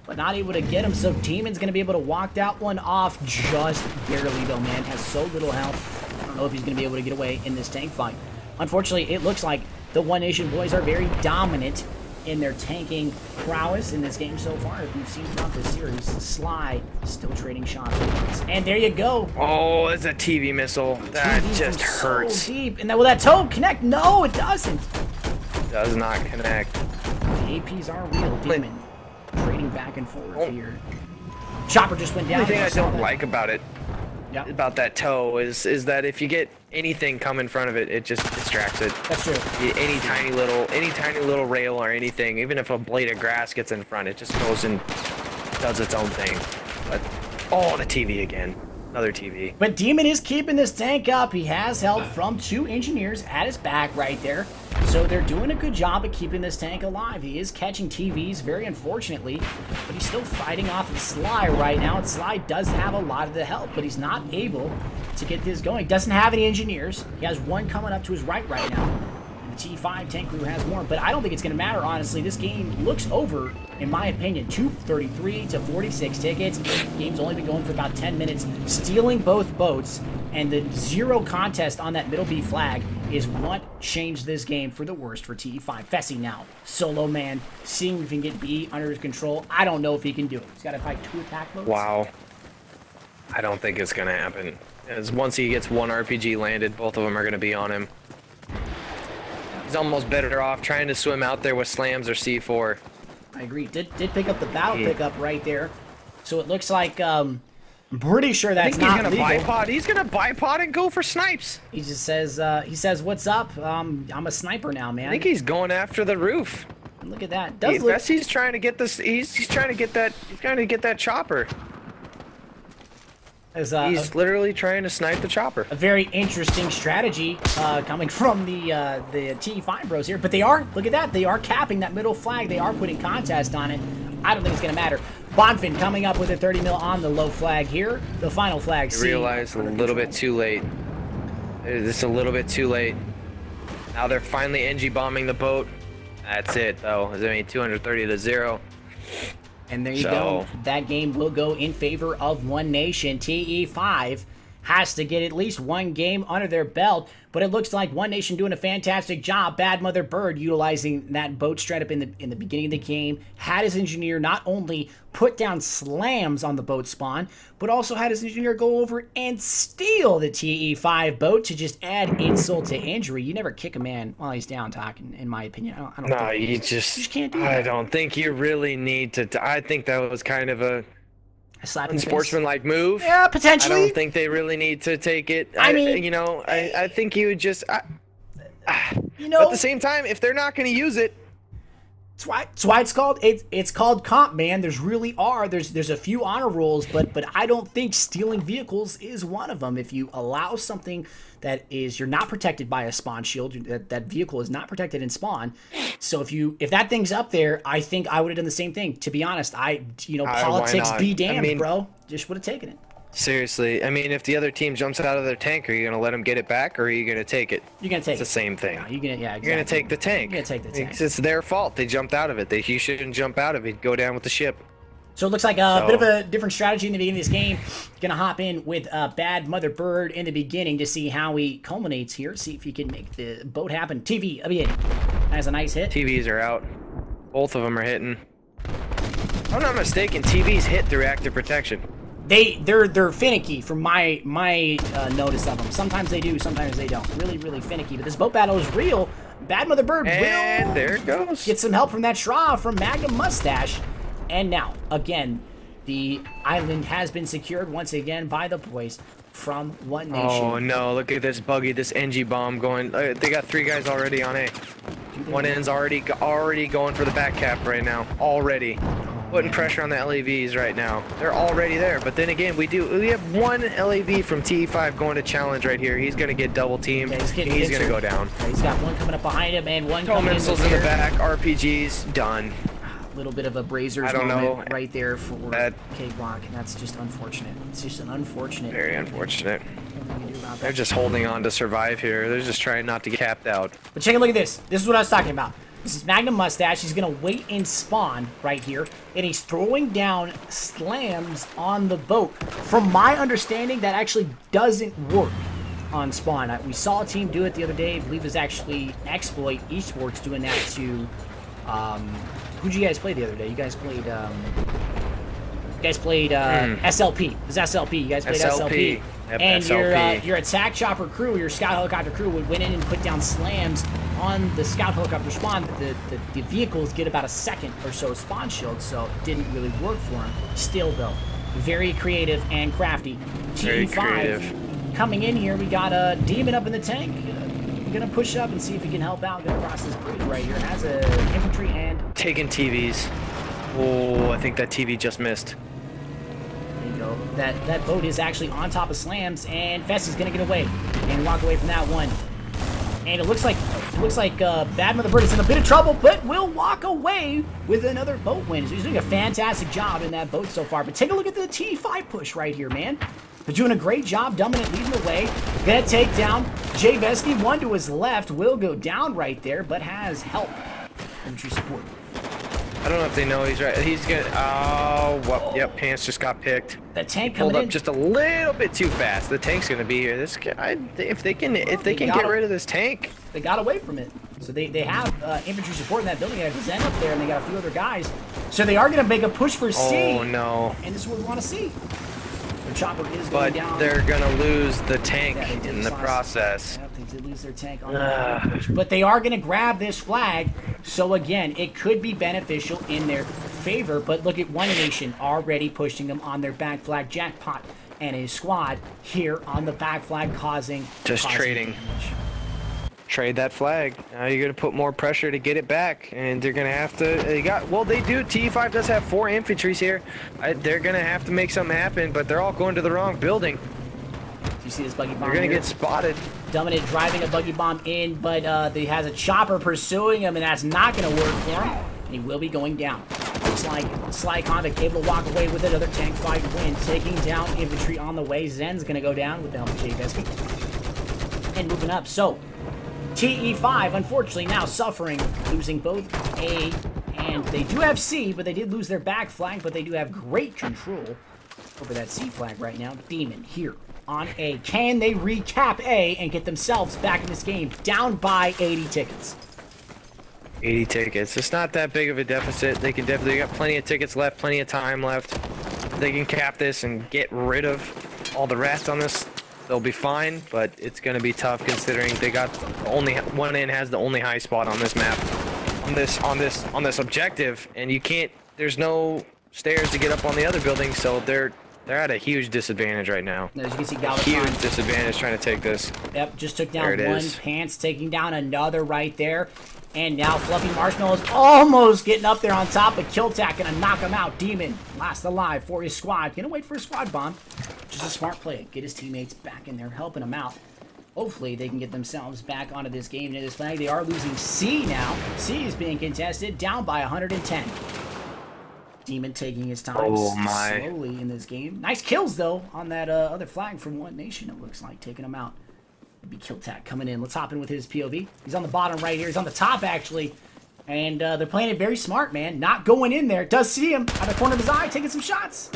but not able to get him. So Demon's going to be able to walk that one off just barely, though, man. Has so little health. I don't know if he's going to be able to get away in this tank fight. Unfortunately, it looks like the One Nation boys are very dominant in their tanking prowess in this game so far. If you've seen throughout this series, Sly still trading shots with us. And there you go. Oh, it's a TV missile. That just hurts. So deep. And then will that toe connect? No, it doesn't. Does not connect. The APs are real. Demon trading back and forth here. Chopper just went down. The thing I don't like about it, yep, about that toe is that if you get anything come in front of it, it just distracts it. That's true. Any tiny little rail or anything, even if a blade of grass gets in front, it just goes and does its own thing. But oh, the TV again. Another TV. But Demon is keeping this tank up. He has help from 2 engineers at his back right there. So they're doing a good job at keeping this tank alive. He is catching TVs, very unfortunately, but he's still fighting off of Sly right now. And Sly does have a lot of the help, but he's not able to get this going. Doesn't have any engineers. He has one coming up to his right now. And the T5 tank crew has more, but I don't think it's going to matter, honestly. This game looks over, in my opinion. 233 to 46 tickets. The game's only been going for about 10 minutes. Stealing both boats, and the 0 contest on that middle B flag is what changed this game for the worst for TE5. Fessy now, solo man, seeing if he can get B under his control. I don't know if he can do it. He's got to fight 2 attack boats. Wow. I don't think it's going to happen. As once he gets 1 RPG landed, both of them are going to be on him. He's almost better off trying to swim out there with slams or C4. I agree. Did pick up the battle pickup right there. So it looks like, I'm pretty sure that's not legal. He's gonna bipod and go for snipes. He just says, "What's up? I'm a sniper now, man." I think he's going after the roof. And look at that. Fessy's trying to get this. He's trying to get that. He's trying to get that chopper. He's literally trying to snipe the chopper. A very interesting strategy coming from the T5 bros here. But they are, look at that, they are capping that middle flag. They are putting contest on it. I don't think it's going to matter. Bonfin coming up with a 30 mil on the low flag here. The final flag. I realized a little bit too late. It's a little bit too late. Now they're finally NG bombing the boat. That's it, though. I mean, 230 to 0. And there you go. That game will go in favor of One Nation. TE5 has to get at least 1 game under their belt, but it looks like One Nation doing a fantastic job. Bad Mother Bird utilizing that boat straight up in the beginning of the game, had his engineer not only put down slams on the boat spawn, but also had his engineer go over and steal the TE5 boat to just add insult to injury. You never kick a man while he's down talking, in my opinion. I don't no, think you just can't do that. I don't think you really need to. I think that was kind of a unsportsmanlike move. Yeah, potentially. I don't think they really need to take it. I mean, you know, I think you would just, you know, at the same time, if they're not going to use it, it's why it's called comp, man. There's a few honor rules, but I don't think stealing vehicles is one of them. If you allow something that is, you're not protected by a spawn shield, that vehicle is not protected in spawn. So if that thing's up there, I think I would have done the same thing. To be honest, politics be damned, bro. Just would have taken it. Seriously, I mean, if the other team jumps out of their tank, are you going to let them get it back, or are you going to take it? You're going to take it. It's the same thing. Yeah, exactly. You're going to take the tank. You're going to take the tank. It's their fault. They jumped out of it. You shouldn't jump out of it. Go down with the ship. So it looks like a bit of a different strategy in the beginning of this game. Gonna hop in with Bad Mother Bird in the beginning to see how he culminates here. See if he can make the boat happen. TV, has a nice hit. TVs are out. Both of them are hitting. If I'm not mistaken, TVs hit through active protection. They're finicky from my notice of them. Sometimes they do, sometimes they don't. Really, really finicky. But this boat battle is real. Bad Mother Bird and there it goes. Get some help from that Shra from Magnum Mustache. And now, again, the island has been secured once again by the boys. from One Nation. Oh no, look at this buggy, this NG bomb going. They got 3 guys already on A. One end's already going for the back cap right now. Already. Putting pressure on the LAVs right now. They're already there. But then again, we have one LAV from TE5 going to challenge right here. He's going to get double teamed. Yeah, he's going to go down. Yeah, he's got one coming up behind him and one coming missiles in the back. RPGs done. A little bit of a Brazers moment right there for Cakewalk, and that's just unfortunate. It's just an unfortunate. Very unfortunate. They're just holding on to survive here. They're just trying not to get capped out. But take a look at this. This is what I was talking about. This is Magnum Mustache. He's going to wait in spawn right here, and he's throwing down slams on the boat. From my understanding, that actually doesn't work on spawn. We saw a team do it the other day. I believe it was actually Exploit Esports doing that to... who'd you guys play the other day? You guys played... SLP. It was SLP. You guys played SLP. Yep, and SLP. Your attack chopper crew, your scout helicopter crew went in and put down slams on the scout helicopter spawn. The vehicles get about a second or so spawn shield, so it didn't really work for him. Still, though, very creative and crafty. TE5 coming in here. We got a Demon up in the tank. Gonna push up and see if he can help out. Gonna cross this bridge right here. Has a infantry and taking TVs. Oh, I think that TV just missed. There you go. That boat is actually on top of slams, and Fessy's gonna get away and walk away from that one. And it looks like Bad Mother Bird is in a bit of trouble, but will walk away with another boat win. So he's doing a fantastic job in that boat so far. But take a look at the T5 push right here, man. They're doing a great job. Dominant leading the way. Gonna take down Jay Vesky. One to his left will go down right there, but has help. Infantry support. I don't know if they know he's right. He's gonna. Oh, well, yep. Pants just got picked. The tank pulled coming up just a little bit too fast. The tank's gonna be here. This guy, if they can get rid of this tank, they got away from it. So they have infantry support in that building. They have Zen up there, and they got a few other guys. So they are gonna make a push for C. Oh no! And this is what we want to see. The chopper is going down. But they're gonna lose the tank in the process. Yep, they did lose their tank on that push. But they are gonna grab this flag. So again, it could be beneficial in their favor. But look at One Nation already pushing them on their back flag. Jackpot and his squad here on the back flag causing trading. Damage. Trade that flag. Now you're gonna put more pressure to get it back, and they're gonna have to. They do. T5 does have 4 infantries here. They're gonna have to make something happen, but they're all going to the wrong building. Do you see this buggy bomb? They're gonna get spotted. Dominant driving a buggy bomb in, but he has a chopper pursuing him, and that's not gonna work for him. And he will be going down. Looks like Sly Convict able to walk away with another tank fight win, taking down infantry on the way. Zen's gonna go down with the help of Jay Vesky. And moving up. So TE5, unfortunately, now suffering, losing both A and they do have C, but they did lose their back flank, but they do have great control over that C flag right now. Demon here on A. Can they recap A and get themselves back in this game? Down by 80 tickets. 80 tickets. It's not that big of a deficit. They can definitely got plenty of tickets left, plenty of time left. They can cap this and get rid of all the rest on this. They'll be fine, but it's going to be tough considering they got only One end has the only high spot on this map, on this objective, and you can't. There's no stairs to get up on the other building, so they're at a huge disadvantage right now. As you can see, huge disadvantage trying to take this. Yep, just took down one. Pants taking down another right there. And now Fluffy Marshmallow is almost getting up there on top, but Killtack gonna knock him out. Demon, last alive for his squad. Gonna wait for a squad bomb. Just a smart play. Get his teammates back in there, helping him out. Hopefully they can get themselves back onto this game and this flag. They are losing C now. C is being contested, down by 110. Demon taking his time slowly in this game. Nice kills, though, on that other flag from One Nation, it looks like, taking him out. Be Killtack coming in. Let's hop in with his POV. He's on the bottom right here. He's on the top, actually. And they're playing it very smart, man. Not going in there. Does see him out of the corner of his eye, taking some shots.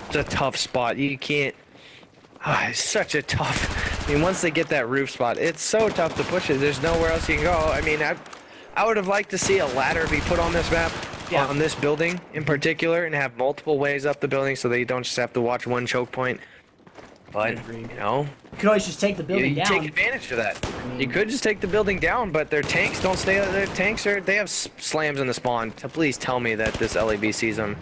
It's a tough spot. You can't... it's such a tough... I mean, once they get that roof spot, it's so tough to push it. There's nowhere else you can go. I mean, I would have liked to see a ladder be put on this map, on this building in particular, and have multiple ways up the building so that you don't just have to watch one choke point. But, you know... You could always just take the building down. You take advantage of that. I mean, you could just take the building down, but their tanks don't stay... Their tanks are... They have slams in the spawn. Please tell me that this LAB sees them.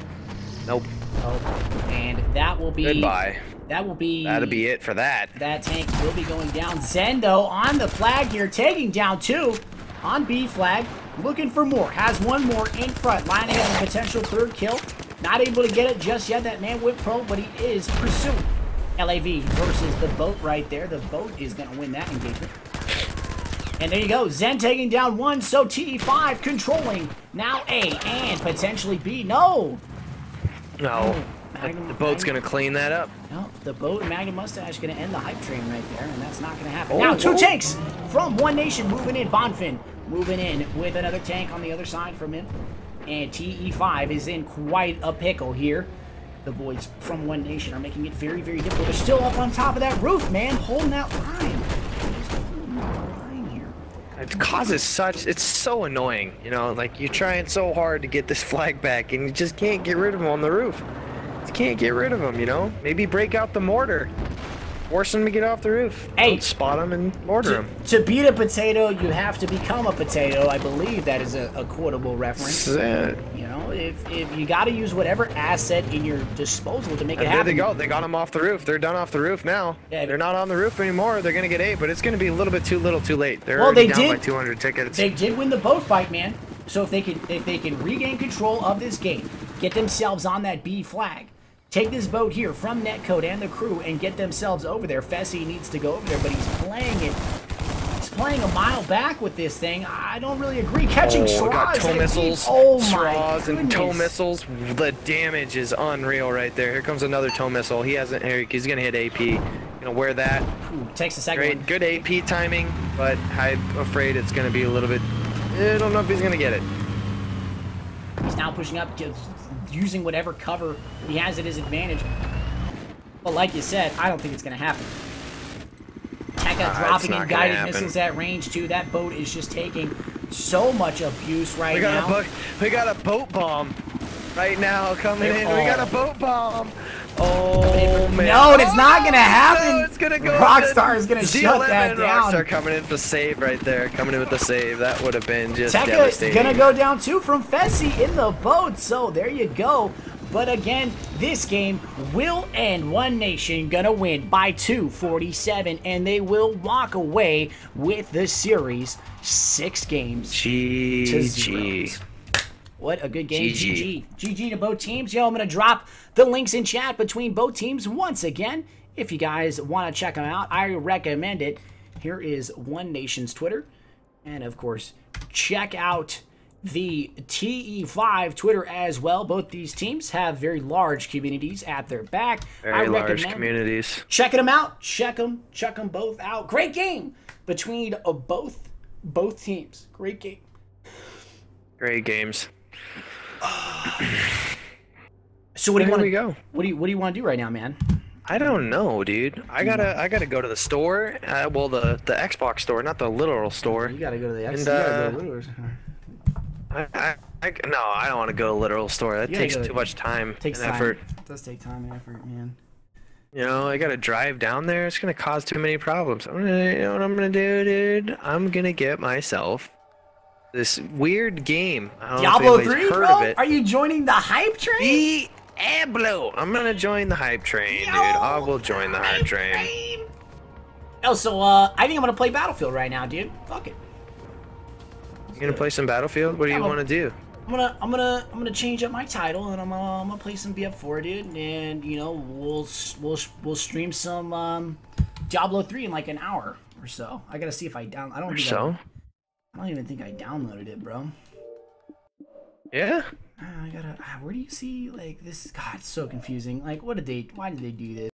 Nope. Oh, and that will be... Goodbye. That will be... That'll be it for that. That tank will be going down. Zen, though, on the flag here, taking down 2 on B flag. Looking for more. Has 1 more in front. Lining up a potential 3rd kill. Not able to get it just yet. That man went pro, but he is pursuing. LAV versus the boat right there. The boat is going to win that engagement. And there you go. Zen taking down 1. So TE5 controlling now A and potentially B. No. No. The boat's going to clean that up. No, the boat and Magnum Mustache going to end the hype train right there, and that's not going to happen. Now, 2 tanks from One Nation moving in. Bonfin moving in with another tank on the other side from him. And TE5 is in quite a pickle here. The boys from One Nation are making it very, very difficult. They're still up on top of that roof, man, holding that line. Just holding that line here. It causes such... It's so annoying, you know? Like, you're trying so hard to get this flag back, and you just can't get rid of him on the roof. You can't get rid of him, you know? Maybe break out the mortar. Force him to get off the roof. Hey, don't spot him and mortar him. To beat a potato, you have to become a potato. I believe that is a quotable reference. You know, if you got to use whatever asset in your disposal to make it happen. There they go. They got him off the roof. They're done off the roof now. Yeah, they're not on the roof anymore. They're going to get 8, but it's going to be a little bit too little too late. They're already down by 200 tickets. They did win the boat fight, man. So if they can regain control of this game, get themselves on that B flag, take this boat here from Netcode and the crew and get themselves over there. Fessy needs to go over there, but he's playing it. He's playing a mile back with this thing. I don't really agree. Catching straws. Got tow missiles. Straws and tow missiles. The damage is unreal right there. Here comes another tow missile. He hasn't. He's gonna hit AP. Gonna wear that. Ooh, takes a second. Great, good AP timing, but I'm afraid it's gonna be a little bit. I don't know if he's gonna get it. He's now pushing up, using whatever cover he has at his advantage. But like you said, I don't think it's going to happen. Tekka dropping in guided missiles at range, too. That boat is just taking so much abuse right now. We got a boat bomb right now coming in. We got a boat bomb. Oh, man. No, it's not going to happen. No, it's going to go. Rockstar is going to shut that down. Rockstar coming in for the save right there. Coming in with the save. That would have been just Tekka devastating. Going to go down, too, from Fessy in the boat. So there you go. But again, this game will end. One Nation gonna win by 247, and they will walk away with the series 6 games to 0. What a good game. GG. GG to both teams. Yo, I'm going to drop the links in chat between both teams once again. If you guys want to check them out, I recommend it. Here is One Nation's Twitter. And, of course, check out the TE5 Twitter as well. Both these teams have very large communities at their back. Very large communities. Checking them out. Check them both out. Great game between both teams. Great game. Great games. So what do you want to go? What do you want to do right now, man? I don't know, dude. I gotta go to the store. Well, the Xbox store, not the literal store. You gotta go to the Xbox. No, I don't want to go to the literal store. That takes too much time and effort. It does take time and effort, man. You know, I gotta drive down there. It's gonna cause too many problems. You know what I'm gonna do, dude? I'm gonna get myself this weird game. Diablo 3, bro? Are you joining the hype train? Diablo! I'm gonna join the hype train, dude. I will join the hype train. Oh, so I think I'm gonna play Battlefield right now, dude. Fuck it. You gonna play some Battlefield? What do you want to do? I'm gonna change up my title, and I'm gonna play some BF4, dude. And you know, we'll stream some Diablo 3 in like an hour or so. I gotta see if I I don't even think I downloaded it, bro. Yeah? I gotta. Where do you see like this? God, it's so confusing. Like, why did they do this?